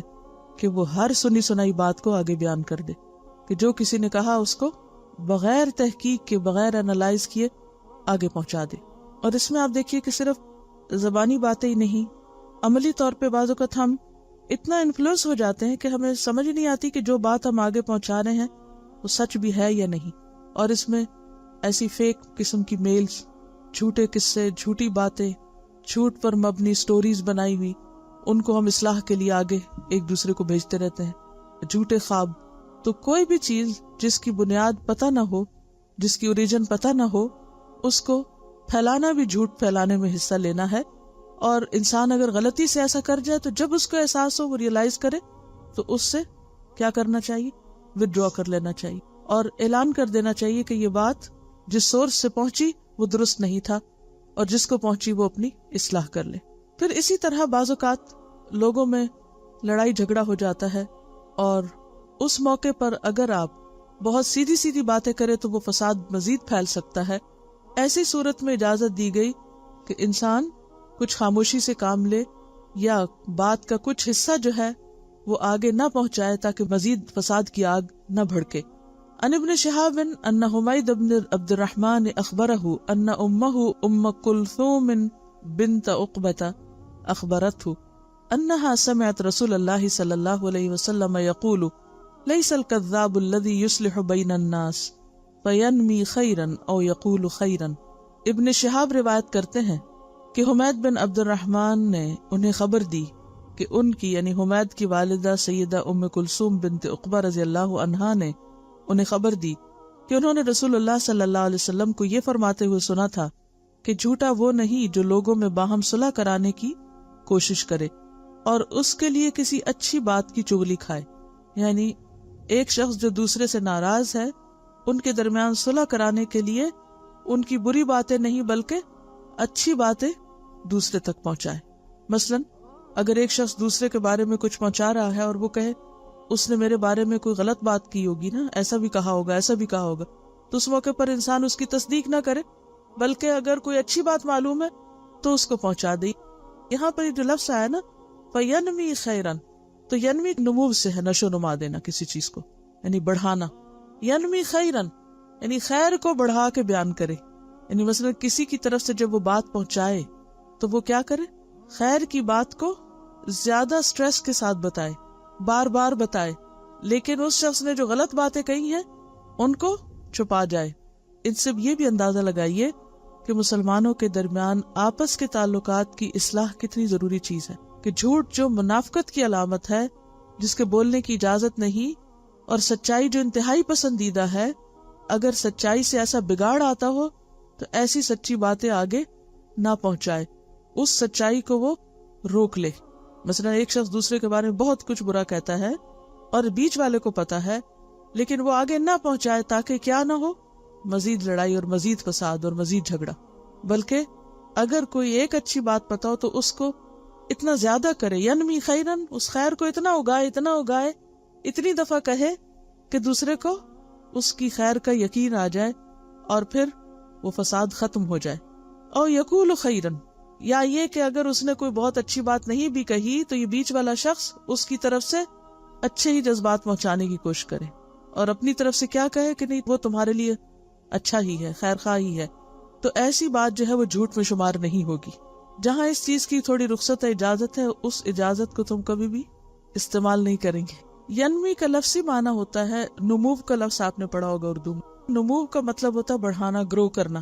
کہ وہ ہر سنی سنائی بات کو آگے بیان کر دے، کہ جو کسی نے کہا اس کو بغیر تحقیق کے، بغیر انالائز کیے آگے پہنچا دے۔ اور اس میں آپ دیکھیے کہ صرف زبانی باتیں ہی نہیں، عملی طور پہ بعض اوقات ہم اتنا انفلوئنس ہو جاتے ہیں کہ ہمیں سمجھ نہیں آتی کہ جو بات ہم آگے پہنچا رہے ہیں وہ سچ بھی ہے یا نہیں۔ اور اس میں ایسی فیک قسم کی میلز، جھوٹے قصے، جھوٹی باتیں، جھوٹ پر مبنی سٹوریز بنائی ہوئی، ان کو ہم اصلاح کے لیے آگے ایک دوسرے کو بھیجتے رہتے ہیں، جھوٹے خواب۔ تو کوئی بھی چیز جس کی بنیاد پتہ نہ ہو، جس کی اوریجن پتہ نہ ہو، اس کو پھیلانا بھی جھوٹ پھیلانے میں حصہ لینا ہے۔ اور انسان اگر غلطی سے ایسا کر جائے تو جب اس کو احساس ہو، وہ ریئلائز کرے، تو اس سے کیا کرنا چاہیے؟ ودرا کر لینا چاہیے اور اعلان کر دینا چاہیے کہ یہ بات جس سورس سے پہنچی وہ درست نہیں تھا، اور جس کو پہنچی وہ اپنی اصلاح کر لے۔ پھر اسی طرح بعض اوقات لوگوں میں لڑائی جھگڑا ہو جاتا ہے، اور اس موقع پر اگر آپ بہت سیدھی سیدھی باتیں کریں تو وہ فساد مزید پھیل سکتا ہے۔ ایسی صورت میں اجازت دی گئی کہ انسان کچھ خاموشی سے کام لے، یا بات کا کچھ حصہ جو ہے وہ آگے نہ پہنچائے تاکہ مزید فساد کی آگ نہ بھڑکے۔ عن ابن شہاب ان حمید بن عبد الرحمن اخبرہ ان امہ ام کلثوم بنت عقبۃ اخبرته انها سمعت رسول اللہ صلی اللہ علیہ وسلم یقول لیس الکذاب الذی یصلح بین الناس فینمی خیرا او یقول خیرا۔ ابن شہاب روایت کرتے ہیں کہ حمید بن عبد الرحمن نے انہیں خبر دی کہ ان کی یعنی حمید کی والدہ سیدہ ام کلثوم بنت عقبہ رضی اللہ عنہا نے انہیں خبر دی کہ انہوں نے رسول اللہ صلی اللہ علیہ وسلم کو یہ فرماتے ہوئے سنا تھا کہ جھوٹا وہ نہیں جو لوگوں میں باہم صلح کرانے کی کوشش کرے اور اس کے لیے کسی اچھی بات کی چغلی کھائے۔ یعنی ایک شخص جو دوسرے سے ناراض ہے، ان کے درمیان صلح کرانے کے لیے ان کی بری باتیں نہیں بلکہ اچھی باتیں دوسرے تک پہنچائے۔ مثلا اگر ایک شخص دوسرے کے بارے میں کچھ پہنچا رہا ہے اور وہ کہے اس نے میرے بارے میں کوئی غلط بات کی ہوگی نا، ایسا بھی کہا ہوگا، ایسا بھی کہا ہوگا، تو اس موقع پر انسان اس کی تصدیق نہ کرے بلکہ اگر کوئی اچھی بات معلوم ہے تو اس کو پہنچا دے۔ یہاں پر جو لفظ آیا نا فینمی خیرن، تو ینمی نمو سے ہے، نشو نما دینا کسی چیز کو، یعنی بڑھانا۔ ینمی خیرن یعنی خیر کو بڑھا کے بیان کرے، یعنی مثلا کسی کی طرف سے جب وہ بات پہنچائے تو وہ کیا کرے؟ خیر کی بات کو زیادہ سٹریس کے ساتھ بتائے، بار بار بتائے، لیکن اس شخص نے جو غلط باتیں کہی ہیں ان کو چھپا جائے۔ ان سے یہ بھی اندازہ لگائیے کہ مسلمانوں کے درمیان آپس کے تعلقات کی اصلاح کتنی ضروری چیز ہے، کہ جھوٹ جو منافقت کی علامت ہے، جس کے بولنے کی اجازت نہیں، اور سچائی جو انتہائی پسندیدہ ہے، اگر سچائی سے ایسا بگاڑ آتا ہو تو ایسی سچی باتیں آگے نہ پہنچائے، اس سچائی کو وہ روک لے۔ مثلا ایک شخص دوسرے کے بارے میں بہت کچھ برا کہتا ہے اور بیچ والے کو پتا ہے، لیکن وہ آگے نہ پہنچائے تاکہ کیا نہ ہو؟ مزید لڑائی اور مزید فساد اور مزید جھگڑا۔ بلکہ اگر کوئی ایک اچھی بات پتا ہو تو اس کو اتنا زیادہ کرے، ینمی خیرن، اس خیر کو اتنا اگائے، اتنی دفعہ کہے کہ دوسرے کو اس کی خیر کا یقین آ جائے اور پھر وہ فساد ختم ہو جائے۔ اور یقول خیرن، یا یہ کہ اگر اس نے کوئی بہت اچھی بات نہیں بھی کہی تو یہ بیچ والا شخص اس کی طرف سے اچھے ہی جذبات پہنچانے کی کوشش کرے اور اپنی طرف سے کیا کہے کہ نہیں وہ تمہارے لیے اچھا ہی ہے، خیر خواہ ہی ہے، تو ایسی بات جو ہے وہ جھوٹ میں شمار نہیں ہوگی۔ جہاں اس چیز کی تھوڑی رخصت ہے، اجازت ہے، اس اجازت کو تم کبھی بھی استعمال نہیں کریں گے۔ ینمی کا لفظی معنی ہوتا ہے، نمو کا لفظ آپ نے پڑھا ہوگا اردو میں، نمو کا مطلب ہوتا ہے بڑھانا، گرو کرنا۔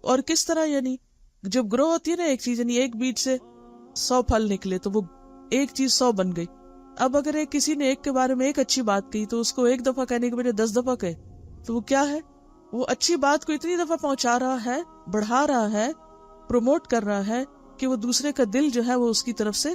اور کس طرح؟ یعنی جب گرو ہوتی ہے نا ایک چیز، یعنی ایک بیج سے 100 پھل نکلے تو وہ ایک چیز 100 بن گئی۔ اب اگر کسی نے ایک کے بارے میں ایک اچھی بات کہی تو اس کو ایک دفعہ کہنے کے بجائے 10 دفعہ کہے تو وہ کیا ہے؟ وہ اچھی بات کو اتنی دفعہ پہنچا رہا ہے، بڑھا رہا ہے، پروموٹ کر رہا ہے کہ وہ دوسرے کا دل جو ہے وہ اس کی طرف سے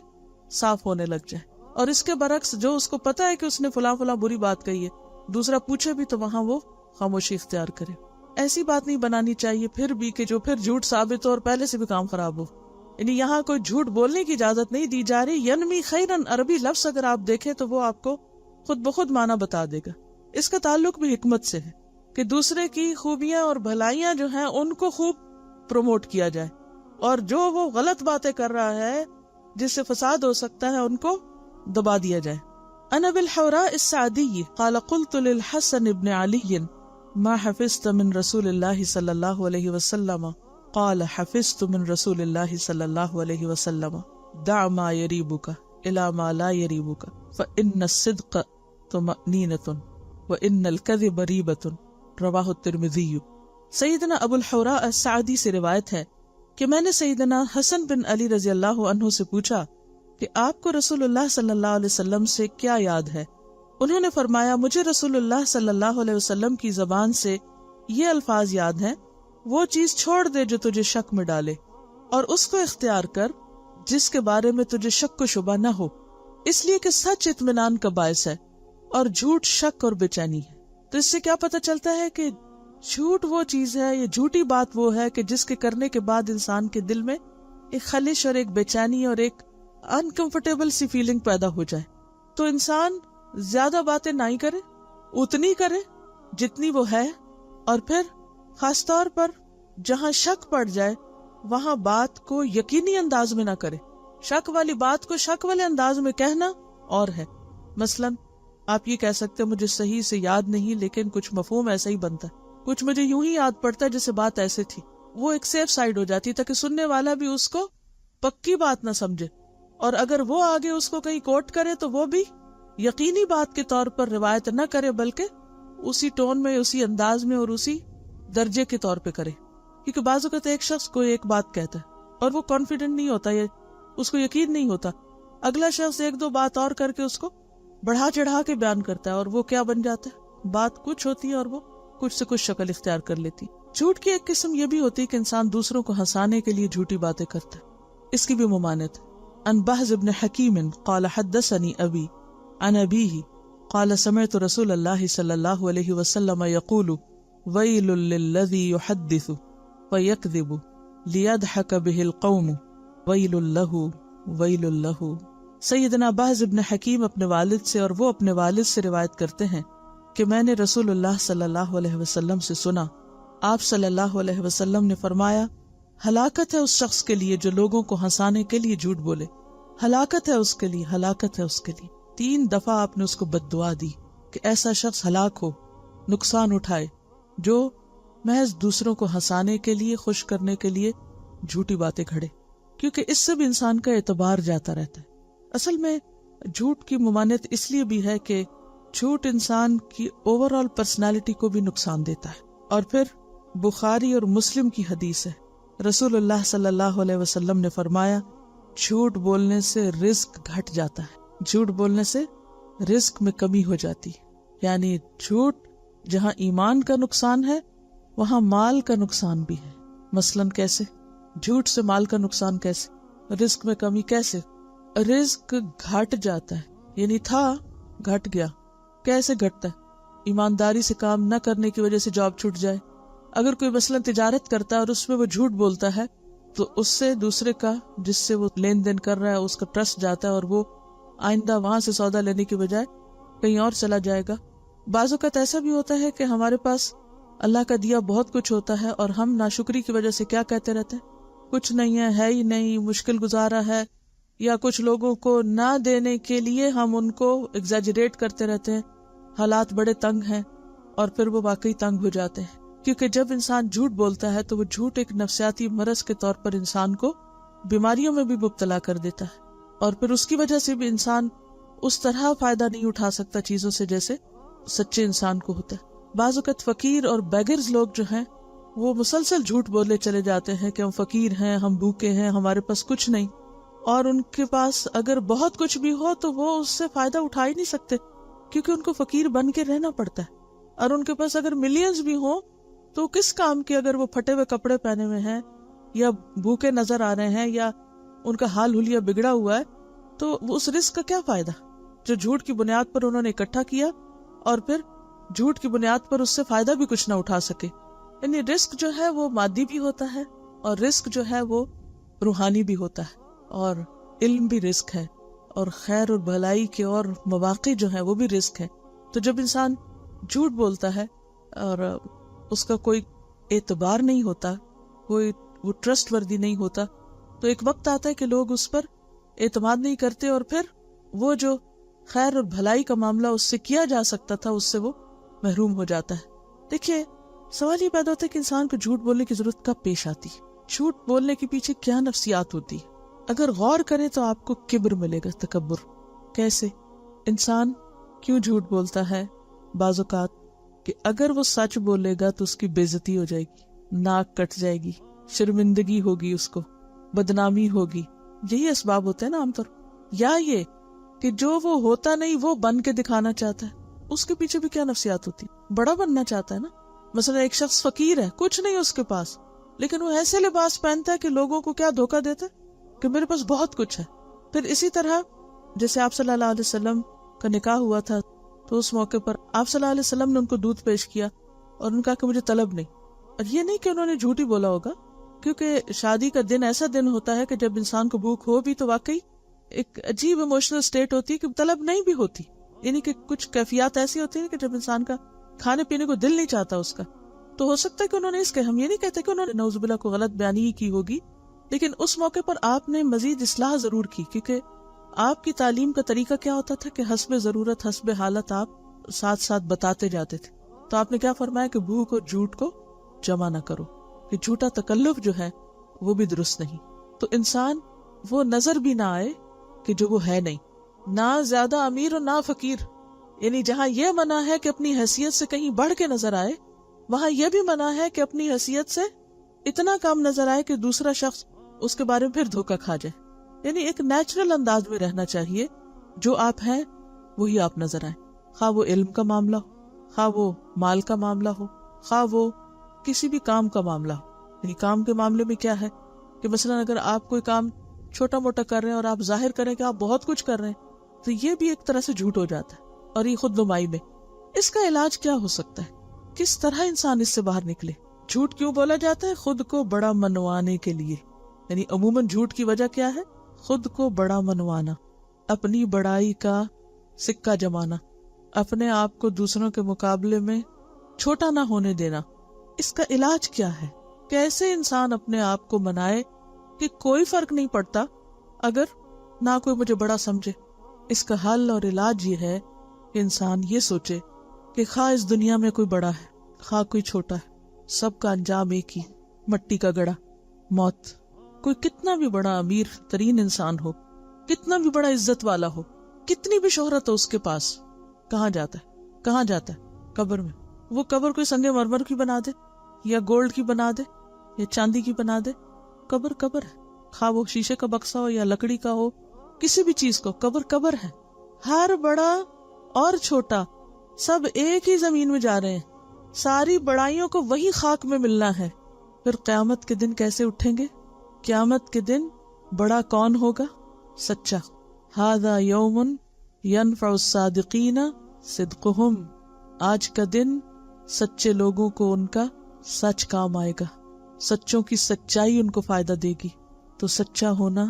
صاف ہونے لگ جائے۔ اور اس کے برعکس جو اس کو پتا ہے کہ اس نے فلاں بری بات کہی ہے، دوسرا پوچھے بھی تو وہاں وہ خاموشی اختیار کرے۔ ایسی بات نہیں بنانی چاہیے پھر بھی کہ جو پھر جھوٹ ثابت ہو اور پہلے سے بھی کام خراب ہو۔ یعنی یہاں کوئی جھوٹ بولنے کی اجازت نہیں دی جا رہی۔ ینمی خیرن عربی لفظ اگر آپ دیکھیں تو وہ آپ کو خود بخود معنی بتا دے گا۔ اس کا تعلق بھی حکمت سے ہے کہ دوسرے کی خوبیاں اور بھلائیاں جو ہیں ان کو خوب پروموٹ کیا جائے، اور جو وہ غلط باتیں کر رہا ہے جس سے فساد ہو سکتا ہے ان کو دبا دیا جائے۔ عن ابي الحوراء السعدي قال قلت للحسن بن علي ما حفظت من رسول الله صلى الله عليه وسلم قال حفظت من رسول الله صلى الله عليه وسلم دع ما يريبك الى ما لا يريبك فان الصدق طمأنينة وان الكذب ريبة رواہ الترمذی۔ سیدنا ابو الحوراء السعدی سے روایت ہے کہ میں نے سیدنا حسن بن علی رضی اللہ عنہ سے پوچھا کہ آپ کو رسول اللہ صلی اللہ علیہ وسلم سے کیا یاد ہے؟ انہوں نے فرمایا مجھے رسول اللہ صلی اللہ علیہ وسلم کی زبان سے یہ الفاظ یاد ہیں، وہ چیز چھوڑ دے جو تجھے شک میں ڈالے اور اس کو اختیار کر جس کے بارے میں تجھے شک و شبہ نہ ہو، اس لیے کہ سچ اطمینان کا باعث ہے اور جھوٹ شک اور بے چینی ہے۔ تو اس سے کیا پتہ چلتا ہے کہ جھوٹ وہ چیز ہے، یہ جھوٹی بات وہ ہے کہ جس کے کرنے کے بعد انسان کے دل میں ایک خلش اور ایک بے چینی اور ایک انکمفرٹیبل سی فیلنگ پیدا ہو جائے۔ تو انسان زیادہ باتیں نہیں کرے، اتنی کرے جتنی وہ ہے، اور پھر خاص طور پر جہاں شک پڑ جائے وہاں بات کو یقینی انداز میں نہ کرے۔ شک والی بات کو شک والے انداز میں کہنا اور ہے، مثلاً آپ یہ کہہ سکتے مجھے صحیح سے یاد نہیں لیکن کچھ مفہوم ایسا ہی بنتا ہے، کچھ مجھے یوں ہی یاد پڑتا ہے جیسے بات ایسے تھی، وہ ایک سیف سائیڈ ہو جاتی تاکہ سننے والا بھی اس کو پکی بات نہ سمجھے، اور اگر وہ آگے اس کو کہیں کوٹ کرے تو وہ بھی یقینی بات کے طور پر روایت نہ کرے بلکہ اسی ٹون میں، اسی انداز میں اور اسی درجے کے طور پہ کرے۔ کیونکہ بعض اوقات ایک شخص کوئی ایک بات کہتا ہے اور وہ کانفیڈنٹ نہیں ہوتا، یہ اس کو یقین نہیں ہوتا، اگلا شخص ایک دو بات اور کر کے اس کو بڑھا چڑھا کے بیان کرتا ہے اور وہ کیا بن جاتا ہے، بات کچھ ہوتی ہے اور وہ کچھ سے کچھ شکل اختیار کر لیتی۔ جھوٹ کی ایک قسم یہ بھی ہوتی ہے کہ انسان دوسروں کو ہنسانے کے لیے جھوٹی باتیں کرتا ہے، اس کی بھی ممانعت ہے۔ عن بہز بن حکیم قال حدثني ابی عن ابیہ قال سمعت رسول اللہ صلی اللہ علیہ وسلم یقول ویل للذی یحدث فیکذب لیضحک بہ القوم ویل لہ ویل لہ۔ سیدنا بہز بن حکیم اپنے والد سے اور وہ اپنے والد سے روایت کرتے ہیں کہ میں نے رسول اللہ صلی اللہ علیہ وسلم سے سنا، آپ صلی اللہ علیہ وسلم نے فرمایا ہلاکت ہے اس شخص کے لیے جو لوگوں کو ہنسانے کے لیے جھوٹ بولے، ہلاکت ہے اس کے لیے، ہلاکت ہے اس کے لیے۔ 3 دفعہ آپ نے اس کو بد دعا دی کہ ایسا شخص ہلاک ہو، نقصان اٹھائے جو محض دوسروں کو ہنسانے کے لیے، خوش کرنے کے لیے جھوٹی باتیں کھڑے، کیونکہ اس سے بھی انسان کا اعتبار جاتا رہتا ہے۔ اصل میں جھوٹ کی ممانعت اس لیے بھی ہے کہ جھوٹ انسان کی اوور آل پرسنالٹی کو بھی نقصان دیتا ہے۔ اور پھر بخاری اور مسلم کی حدیث ہے، رسول اللہ صلی اللہ علیہ وسلم نے فرمایا جھوٹ بولنے سے رزق گھٹ جاتا ہے، جھوٹ بولنے سے رزق میں کمی ہو جاتی ہے، یعنی جھوٹ جہاں ایمان کا نقصان ہے وہاں مال کا نقصان بھی ہے۔ مثلاً کیسے؟ جھوٹ سے مال کا نقصان کیسے؟ رزق میں کمی کیسے؟ رزق گھٹ جاتا ہے، یعنی تھا گھٹ گیا۔ کیسے گھٹتا ہے؟ ایمانداری سے کام نہ کرنے کی وجہ سے جاب چھوٹ جائے۔ اگر کوئی مثلاً تجارت کرتا ہے اور اس میں وہ جھوٹ بولتا ہے تو اس سے دوسرے کا جس سے وہ لین دین کر رہا ہے اس کا ٹرسٹ جاتا ہے اور وہ آئندہ وہاں سے سودا لینے کی بجائے کہیں اور چلا جائے گا۔ بعض اوقات ایسا بھی ہوتا ہے کہ ہمارے پاس اللہ کا دیا بہت کچھ ہوتا ہے اور ہم ناشکری کی وجہ سے کیا کہتے رہتے ہیں، کچھ نہیں ہے ہی نہیں، مشکل گزارا ہے، یا کچھ لوگوں کو نہ دینے کے لیے ہم ان کو ایگزیجریٹ کرتے رہتے ہیں، حالات بڑے تنگ ہیں، اور پھر وہ واقعی تنگ ہو جاتے ہیں۔ کیونکہ جب انسان جھوٹ بولتا ہے تو وہ جھوٹ ایک نفسیاتی مرض کے طور پر انسان کو بیماریوں میں بھی مبتلا کر دیتا ہے، اور پھر اس کی وجہ سے بھی انسان اس طرح فائدہ نہیں اٹھا سکتا چیزوں سے جیسے سچے انسان کو ہوتا ہے۔ بعض اوقات فقیر اور بیگرز لوگ جو ہیں وہ مسلسل جھوٹ بولے چلے جاتے ہیں کہ ہم فقیر ہیں، ہم بھوکے ہیں، ہمارے پاس کچھ نہیں، اور ان کے پاس اگر بہت کچھ بھی ہو تو وہ اس سے فائدہ اٹھا ہی نہیں سکتے کیونکہ ان کو فقیر بن کے رہنا پڑتا ہے۔ اور ان کے پاس اگر ملینز بھی ہوں تو کس کام کے اگر وہ پھٹے ہوئے کپڑے پہنے ہوئے ہیں یا بھوکے نظر آ رہے ہیں یا ان کا حال حلیہ بگڑا ہوا ہے، تو اس رزق کا کیا فائدہ جو جھوٹ کی بنیاد پر انہوں نے اکٹھا کیا اور پھر جھوٹ کی بنیاد پر اس سے فائدہ بھی کچھ نہ اٹھا سکے۔ یعنی رزق جو ہے وہ مادی بھی ہوتا ہے اور رزق جو ہے وہ روحانی بھی ہوتا ہے، اور علم بھی رزق ہے، اور خیر اور بھلائی کے اور مواقع جو ہیں وہ بھی رزق ہے۔ تو جب انسان جھوٹ بولتا ہے اور اس کا کوئی اعتبار نہیں ہوتا، کوئی وہ ٹرسٹ وردی نہیں ہوتا، تو ایک وقت آتا ہے کہ لوگ اس پر اعتماد نہیں کرتے، اور پھر وہ جو خیر اور بھلائی کا معاملہ اس سے کیا جا سکتا تھا، اس سے وہ محروم ہو جاتا ہے۔ دیکھیے سوال یہ پیدا ہوتا ہے کہ انسان کو جھوٹ بولنے کی ضرورت کب پیش آتی ہے، جھوٹ بولنے کے پیچھے کیا نفسیات ہوتی ہے۔ اگر غور کریں تو آپ کو کبر ملے گا، تکبر۔ کیسے؟ انسان کیوں جھوٹ بولتا ہے بعض اوقات؟ کہ اگر وہ سچ بولے گا تو اس کی بے عزتی ہو جائے گی، ناک کٹ جائے گی، شرمندگی ہوگی، اس کو بدنامی ہوگی۔ یہی اسباب ہوتے ہیں نا عام طور، یا یہ کہ جو وہ ہوتا نہیں وہ بن کے دکھانا چاہتا ہے، اس کے پیچھے بھی کیا نفسیات ہوتی، بڑا بننا چاہتا ہے نا۔ مثلا ایک شخص فقیر ہے، کچھ نہیں اس کے پاس، لیکن وہ ایسے لباس پہنتا ہے کہ لوگوں کو کیا دھوکہ دیتا ہے کہ میرے پاس بہت کچھ ہے۔ پھر اسی طرح جیسے آپ صلی اللہ علیہ وسلم کا نکاح ہوا تھا تو اس موقع پر آپ صلی اللہ علیہ وسلم نے ان کو دودھ پیش کیا اور ان کا کہ مجھے طلب نہیں، اور یہ نہیں کہ انہوں نے جھوٹ ہی بولا ہوگا، کیونکہ شادی کا دن ایسا دن ہوتا ہے کہ جب انسان کو بھوک ہو بھی تو واقعی ایک عجیب ایموشنل سٹیٹ ہوتی ہے کہ طلب نہیں بھی ہوتی، یعنی کہ کچھ کیفیات ایسی ہوتی ہیں کہ جب انسان کا کھانے پینے کو دل نہیں چاہتا اس کا، تو ہو سکتا ہے کہ انہوں نے اس کے، ہم یہ نہیں کہتے کہ انہوں نے نعوذ باللہ کو غلط بیانی ہی کی ہوگی، لیکن اس موقع پر آپ نے مزید اصلاح ضرور کی، کیونکہ آپ کی تعلیم کا طریقہ کیا ہوتا تھا کہ حسب ضرورت حسب حالت آپ ساتھ ساتھ بتاتے جاتے تھے۔ تو آپ نے کیا فرمایا کہ بھوک اور جھوٹ کو جمع نہ کرو، کہ جھوٹا تکلف جو ہے وہ بھی درست نہیں۔ تو انسان وہ نظر بھی نہ آئے کہ جو وہ ہے نہیں، نہ زیادہ امیر اور نہ فقیر، یعنی جہاں یہ منع ہے کہ اپنی حیثیت سے کہیں بڑھ کے نظر آئے، وہاں یہ بھی منع ہے کہ اپنی حیثیت سے اتنا کم نظر آئے کہ دوسرا شخص اس کے بارے میں پھر دھوکہ کھا جائے۔ یعنی ایک نیچرل انداز میں رہنا چاہیے، جو آپ ہیں وہی آپ نظر آئیں، خواہ وہ علم کا معاملہ ہو، خواہ وہ مال کا معاملہ ہو، خواہ وہ کسی بھی کام کا معاملہ ہو۔ یعنی کام کے معاملے میں کیا ہے کہ مثلا اگر آپ کوئی کام چھوٹا موٹا کر رہے ہیں اور آپ ظاہر کریں کہ آپ بہت کچھ کر رہے ہیں، تو یہ بھی ایک طرح سے جھوٹ ہو جاتا ہے، اور یہ خود نمائی میں۔ اس کا علاج کیا ہو سکتا ہے؟ کس طرح انسان اس سے باہر نکلے؟ جھوٹ کیوں بولا جاتا ہے؟ خود کو بڑا منوانے کے لیے۔ یعنی عموماً جھوٹ کی وجہ کیا ہے؟ خود کو بڑا منوانا، اپنی بڑائی کا سکہ جمانا، اپنے آپ کو دوسروں کے مقابلے میں چھوٹا نہ ہونے دینا۔ اس کا علاج کیا ہے؟ کیسے انسان اپنے آپ کو منائے کہ کوئی فرق نہیں پڑتا اگر نہ کوئی مجھے بڑا سمجھے؟ اس کا حل اور علاج یہ ہے کہ انسان یہ سوچے کہ خواہ اس دنیا میں کوئی بڑا ہے، خواہ کوئی چھوٹا ہے، سب کا انجام ایک ہی، مٹی کا گڑا، موت۔ کوئی کتنا بھی بڑا امیر ترین انسان ہو، کتنا بھی بڑا عزت والا ہو، کتنی بھی شہرت ہو اس کے پاس، کہاں جاتا ہے؟ کہاں جاتا ہے؟ قبر میں۔ وہ قبر کوئی سنگ مرمر کی بنا دے، یا گولڈ کی بنا دے، یا چاندی کی بنا دے، قبر قبر ہے، خواہ وہ شیشے کا بکسا ہو یا لکڑی کا ہو، کسی بھی چیز کو، قبر قبر ہے۔ ہر بڑا اور چھوٹا سب ایک ہی زمین میں جا رہے ہیں، ساری بڑائیوں کو وہی خاک میں ملنا ہے۔ پھر قیامت کے دن کیسے اٹھیں گے؟ قیامت کے دن بڑا کون ہوگا؟ سچا۔ ھذا یوم ینفع الصادقین صدقہم، آج کا دن سچے لوگوں کو ان کا سچ کام آئے گا، سچوں کی سچائی ان کو فائدہ دے گی۔ تو سچا ہونا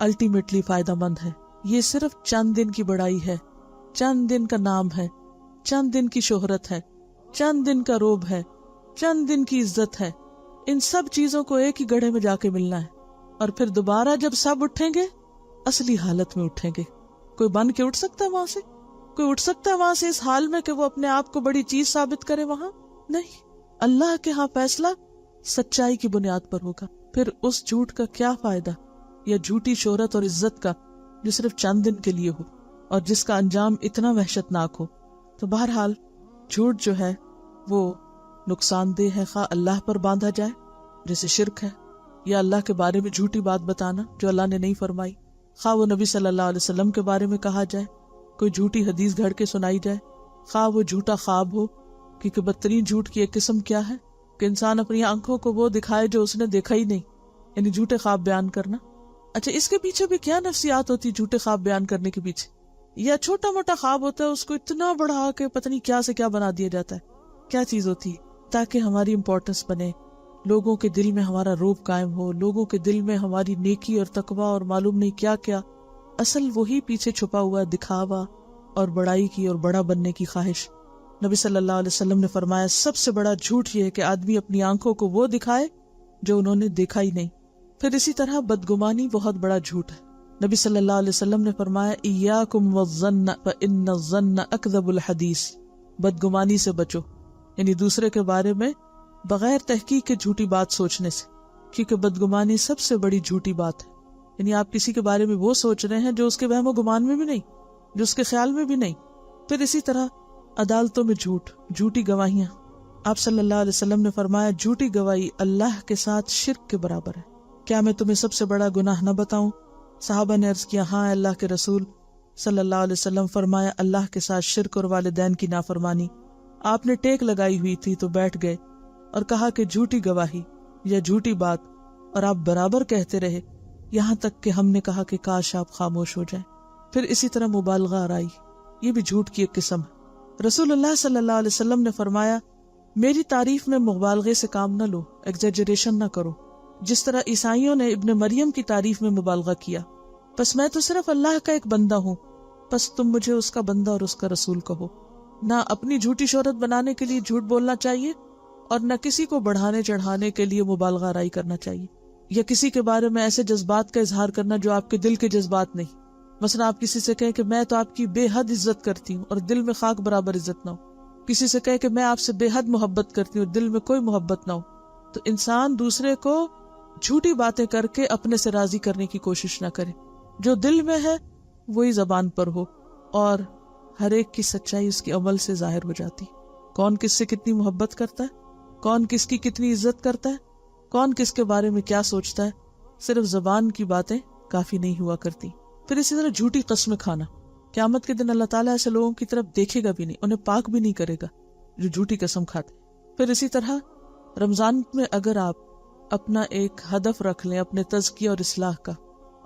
الٹیمیٹلی فائدہ مند ہے۔ یہ صرف چند دن کی بڑائی ہے، چند دن کا نام ہے، چند دن کی شہرت ہے، چند دن کا روب ہے، چند دن کی عزت ہے۔ ان سب چیزوں کو ایک ہی گڑھے میں جا کے ملنا ہے، اور پھر دوبارہ جب سب اٹھیں گے اصلی حالت میں اٹھیں گے۔ کوئی بن کے اٹھ سکتا ہے وہاں سے؟ کوئی اٹھ سکتا ہے وہاں سے اس حال میں کہ وہ اپنے آپ کو بڑی چیز ثابت کرے؟ وہاں نہیں۔ اللہ کے ہاں فیصلہ سچائی کی بنیاد پر ہوگا۔ پھر اس جھوٹ کا کیا فائدہ، یا جھوٹی شہرت اور عزت کا جو صرف چند دن کے لیے ہو اور جس کا انجام اتنا وحشتناک ہو۔ تو بہرحال جھوٹ جو ہے وہ نقصان دہ ہے، خواہ اللہ پر باندھا جائے جیسے شرک ہے، یا اللہ کے بارے میں جھوٹی بات بتانا جو اللہ نے نہیں فرمائی، خواہ وہ نبی صلی اللہ علیہ وسلم کے بارے میں کہا جائے، کوئی جھوٹی حدیث گھڑ کے سنائی جائے، خواہ وہ جھوٹا خواب ہو، کیونکہ بدترین جھوٹ کی ایک قسم کیا ہے کہ انسان اپنی آنکھوں کو وہ دکھائے جو اس نے دیکھا ہی نہیں، یعنی جھوٹے خواب بیان کرنا۔ اچھا، اس کے پیچھے بھی کیا نفسیات ہوتی جھوٹے خواب بیان کرنے کے پیچھے؟ یا چھوٹا موٹا خواب ہوتا ہے، اس کو اتنا بڑھا کے پتہ نہیں کیا سے کیا بنا دیا جاتا ہے۔ کیا چیز ہوتی ہے؟ تاکہ ہماری امپورٹنس بنے، لوگوں کے دل میں ہمارا روب قائم ہو، لوگوں کے دل میں ہماری نیکی اور تقوی اور معلوم نہیں کیا کیا۔ اصل وہی پیچھے چھپا ہوا دکھاوا اور بڑائی کی اور بڑا بننے کی خواہش۔ نبی صلی اللہ علیہ وسلم نے فرمایا سب سے بڑا جھوٹ یہ ہے کہ آدمی اپنی آنکھوں کو وہ دکھائے جو انہوں نے دیکھا ہی نہیں۔ پھر اسی طرح بدگمانی بہت بڑا جھوٹ ہے، نبی صلی اللہ علیہ وسلم نے فرمایا ایاکم والظن فإن الظن اکذب الحدیث، بدگمانی سے بچو، یعنی دوسرے کے بارے میں بغیر تحقیق کے جھوٹی بات سوچنے سے، کیونکہ بدگمانی سب سے بڑی جھوٹی بات ہے. یعنی آپ کسی کے بارے میں وہ سوچ رہے ہیں جو اس کے وہم و گمان میں بھی نہیں، جو اس کے خیال میں بھی نہیں. پھر اسی طرح عدالتوں میں جھوٹ، جھوٹی گواہیاں. آپ صلی اللہ علیہ وسلم نے فرمایا جھوٹی گواہی اللہ کے ساتھ شرک کے برابر ہے. کیا میں تمہیں سب سے بڑا گناہ نہ بتاؤں؟ صحابہ نے عرض کیا ہاں اللہ کے رسول صلی اللہ علیہ وسلم. فرمایا اللہ کے ساتھ شرک اور والدین کی نافرمانی. آپ نے ٹیک لگائی ہوئی تھی تو بیٹھ گئے اور کہا کہ جھوٹی گواہی یا جھوٹی بات، اور آپ برابر کہتے رہے یہاں تک کہ ہم نے کہا کہ کاش آپ خاموش ہو جائیں. پھر اسی طرح مبالغہ آرائی، یہ بھی جھوٹ کی ایک قسم ہے. رسول اللہ صلی اللہ علیہ وسلم نے فرمایا میری تعریف میں مبالغے سے کام نہ لو، ایگزیجریشن نہ کرو، جس طرح عیسائیوں نے ابن مریم کی تعریف میں مبالغہ کیا. پس میں تو صرف اللہ کا ایک بندہ ہوں، پس تم مجھے اس کا بندہ اور اس کا رسول کہو. نہ اپنی جھوٹی شہرت بنانے کے لیے جھوٹ بولنا چاہیے، اور نہ کسی کو بڑھانے چڑھانے کے لیے مبالغہ آرائی کرنا چاہیے، یا کسی کے بارے میں ایسے جذبات کا اظہار کرنا جو آپ کے دل کے جذبات نہیں. مثلا آپ کسی سے کہیں کہ میں تو آپ کی بے حد عزت کرتی ہوں اور دل میں خاک برابر عزت نہ ہو. کسی سے کہے کہ میں آپ سے بے حد محبت کرتی ہوں اور دل میں کوئی محبت نہ ہو. تو انسان دوسرے کو جھوٹی باتیں کر کے اپنے سے راضی کرنے کی کوشش نہ کرے. جو دل میں ہے وہی زبان پر ہو، اور ہر ایک کی سچائی اس کے عمل سے ظاہر ہو جاتی. کون کس سے کتنی محبت کرتا ہے، کون کس کی کتنی عزت کرتا ہے، کون کس کے بارے میں کیا سوچتا ہے. صرف زبان کی باتیں کافی نہیں ہوا کرتی. پھر اسی طرح جھوٹی قسمیں کھانا. قیامت کے دن اللہ تعالیٰ ایسے لوگوں کی طرف دیکھے گا بھی نہیں، انہیں پاک بھی نہیں کرے گا جو جھوٹی قسم کھاتے. پھر اسی طرح رمضان میں اگر آپ اپنا ایک ہدف رکھ لیں اپنے تزکیہ اور اصلاح کا،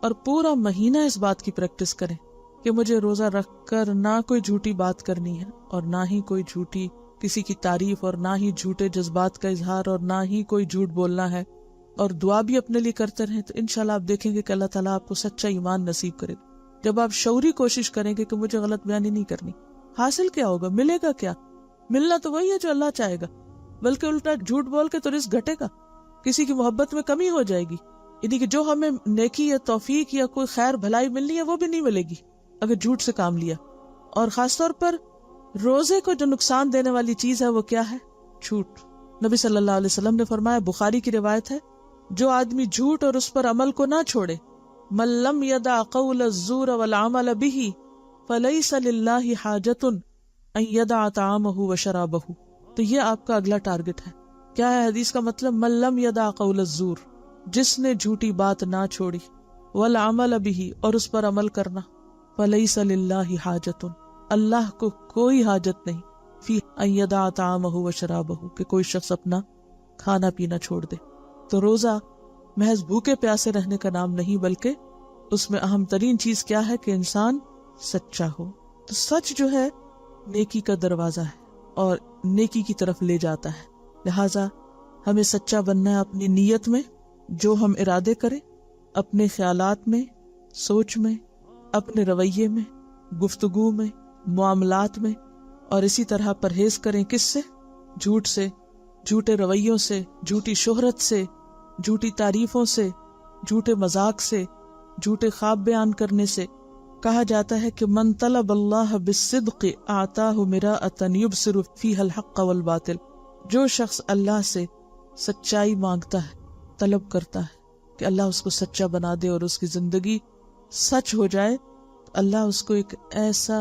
اور پورا مہینہ اس بات کی پریکٹس کریں کہ مجھے روزہ رکھ کر نہ کوئی جھوٹی بات کرنی ہے، اور نہ ہی کوئی جھوٹی کسی کی تعریف، اور نہ ہی جھوٹے جذبات کا اظہار، اور نہ ہی کوئی جھوٹ بولنا ہے، اور دعا بھی اپنے لیے کرتے رہیں، تو انشاءاللہ آپ دیکھیں گے کہ اللہ تعالیٰ آپ کو سچا ایمان نصیب کرے گا. جب آپ شعوری کوشش کریں گے کہ مجھے غلط بیانی نہیں کرنی، حاصل کیا ہوگا؟ ملے گا کیا؟ ملنا تو وہی ہے جو اللہ چاہے گا، بلکہ الٹا جھوٹ بول کے تو رزق گھٹے گا، کسی کی محبت میں کمی ہو جائے گی. یعنی کہ جو ہمیں نیکی یا توفیق یا کوئی خیر بھلائی ملنی ہے وہ بھی نہیں ملے گی اگر جھوٹ سے کام لیا. اور خاص طور پر روزے کو جو نقصان دینے والی چیز ہے وہ کیا ہے؟ جھوٹ. نبی صلی اللہ علیہ وسلم نے فرمایا، بخاری کی روایت ہے، جو آدمی جھوٹ اور اس پر عمل کو نہ چھوڑے، من لم یدع قول الزور والعمل به فلیس للہ حاجۃ ان یدع طعامہ وشرابہ. تو یہ آپ کا اگلا ٹارگٹ ہے. کیا ہے حدیث کا مطلب؟ من لم یدع قول الزور، جس نے جھوٹی بات نہ چھوڑی، والعمل به، اور اس پر عمل کرنا، فلیس للہ حاجۃ، اللہ کو کوئی حاجت نہیں، فی ان یدع طعامہ وشرابہ، کہ کوئی شخص اپنا کھانا پینا چھوڑ دے. تو روزہ محض بھوکے پیاسے رہنے کا نام نہیں، بلکہ اس میں اہم ترین چیز کیا ہے کہ انسان سچا ہو. تو سچ جو ہے نیکی کا دروازہ ہے اور نیکی کی طرف لے جاتا ہے. لہٰذا ہمیں سچا بننا ہے اپنی نیت میں، جو ہم ارادے کریں، اپنے خیالات میں، سوچ میں، اپنے رویے میں، گفتگو میں، معاملات میں. اور اسی طرح پرہیز کریں کس سے؟ جھوٹ سے، جھوٹے رویوں سے، جھوٹی شہرت سے، جھوٹی تعریفوں سے، جھوٹے مذاق سے، جھوٹے خواب بیان کرنے سے. کہا جاتا ہے کہ من طلب اللہ بالصدق اعطاہ مراءۃ یبصر فیہا الحق والباطل. جو شخص اللہ سے سچائی مانگتا ہے، طلب کرتا ہے کہ اللہ اس کو سچا بنا دے اور اس کی زندگی سچ ہو جائے، تو اللہ اس کو ایک ایسا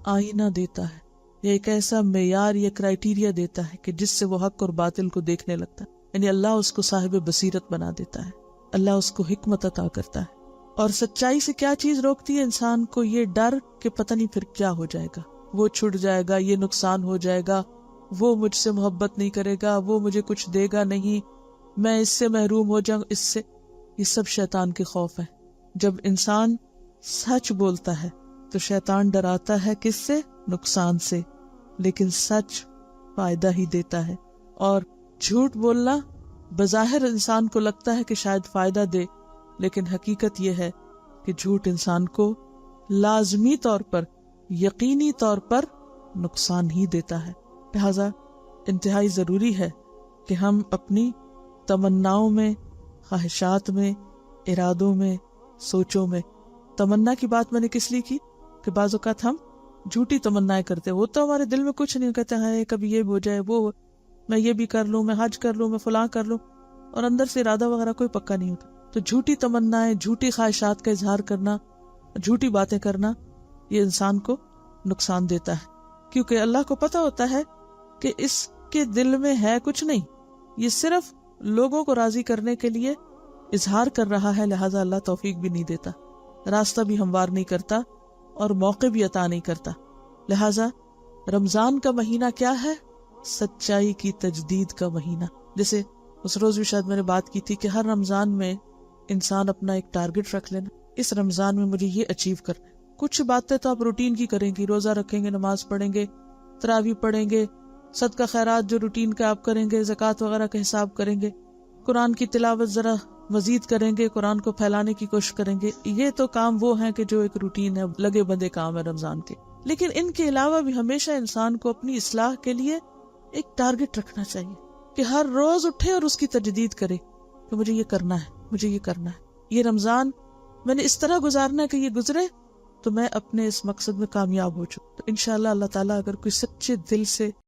آئینہ دیتا ہے، یا ایک ایسا معیار یا کرائیٹیریا دیتا ہے کہ جس سے وہ حق اور باطل کو دیکھنے لگتا ہے. یعنی اللہ اس کو صاحب بصیرت بنا دیتا ہے، اللہ اس کو حکمت عطا کرتا ہے. اور سچائی سے کیا چیز روکتی ہے انسان کو؟ یہ ڈر کہ پتہ نہیں پھر کیا ہو جائے گا، وہ چھٹ جائے گا، یہ نقصان ہو جائے گا، وہ مجھ سے محبت نہیں کرے گا، وہ مجھے کچھ دے گا نہیں، میں اس سے محروم ہو جاؤں، اس سے. یہ سب شیطان کے خوف ہے. جب انسان سچ بولتا ہے تو شیطان ڈراتا ہے کس سے؟ نقصان سے. لیکن سچ فائدہ ہی دیتا ہے. اور جھوٹ بولنا بظاہر انسان کو لگتا ہے کہ شاید فائدہ دے، لیکن حقیقت یہ ہے کہ جھوٹ انسان کو لازمی طور پر، یقینی طور پر نقصان ہی دیتا ہے. لہذا انتہائی ضروری ہے کہ ہم اپنی تمناؤں میں، خواہشات میں، ارادوں میں، سوچوں میں تمنا کی بات میں نے کس لیے کی کہ بعض اوقات ہم جھوٹی تمنائیں کرتے، وہ تو ہمارے دل میں کچھ نہیں، کہتے ہیں کبھی یہ ہو جائے، وہ میں یہ بھی کر لوں، میں حج کر لوں، میں فلاں کر لوں، اور اندر سے ارادہ وغیرہ کوئی پکا نہیں ہوتا. تو جھوٹی تمنائیں، جھوٹی خواہشات کا اظہار کرنا، جھوٹی باتیں کرنا، یہ انسان کو نقصان دیتا ہے، کیونکہ اللہ کو پتا ہوتا ہے کہ اس کے دل میں ہے کچھ نہیں، یہ صرف لوگوں کو راضی کرنے کے لیے اظہار کر رہا ہے. لہٰذا اللہ توفیق بھی نہیں دیتا، راستہ بھی ہموار نہیں کرتا، اور موقع بھی عطا نہیں کرتا. لہٰذا رمضان کا مہینہ کیا ہے؟ سچائی کی تجدید کا مہینہ. جیسے اس روز بھی شاید میں نے بات کی تھی کہ ہر رمضان میں انسان اپنا ایک ٹارگٹ رکھ لینا، اس رمضان میں مجھے یہ اچیو کرنا ہے. کچھ باتیں تو آپ روٹین کی کریں گی، روزہ رکھیں گے، نماز پڑھیں گے، تراویح پڑھیں گے، صدقہ خیرات جو روٹین کا آپ کریں گے، زکوٰۃ وغیرہ کا حساب کریں گے، قرآن کی تلاوت ذرا مزید کریں گے، قرآن کو پھیلانے کی کوشش کریں گے. یہ تو کام وہ ہیں کہ جو ایک روٹین ہے، لگے بندے کام ہے رمضان کے. لیکن ان کے علاوہ بھی ہمیشہ انسان کو اپنی اصلاح کے لیے ایک ٹارگٹ رکھنا چاہیے کہ ہر روز اٹھے اور اس کی تجدید کرے کہ مجھے یہ کرنا ہے، مجھے یہ کرنا ہے، یہ رمضان میں نے اس طرح گزارنا ہے کہ یہ گزرے تو میں اپنے اس مقصد میں کامیاب ہو چکا. تو انشاءاللہ اللہ تعالیٰ اگر کوئی سچے دل سے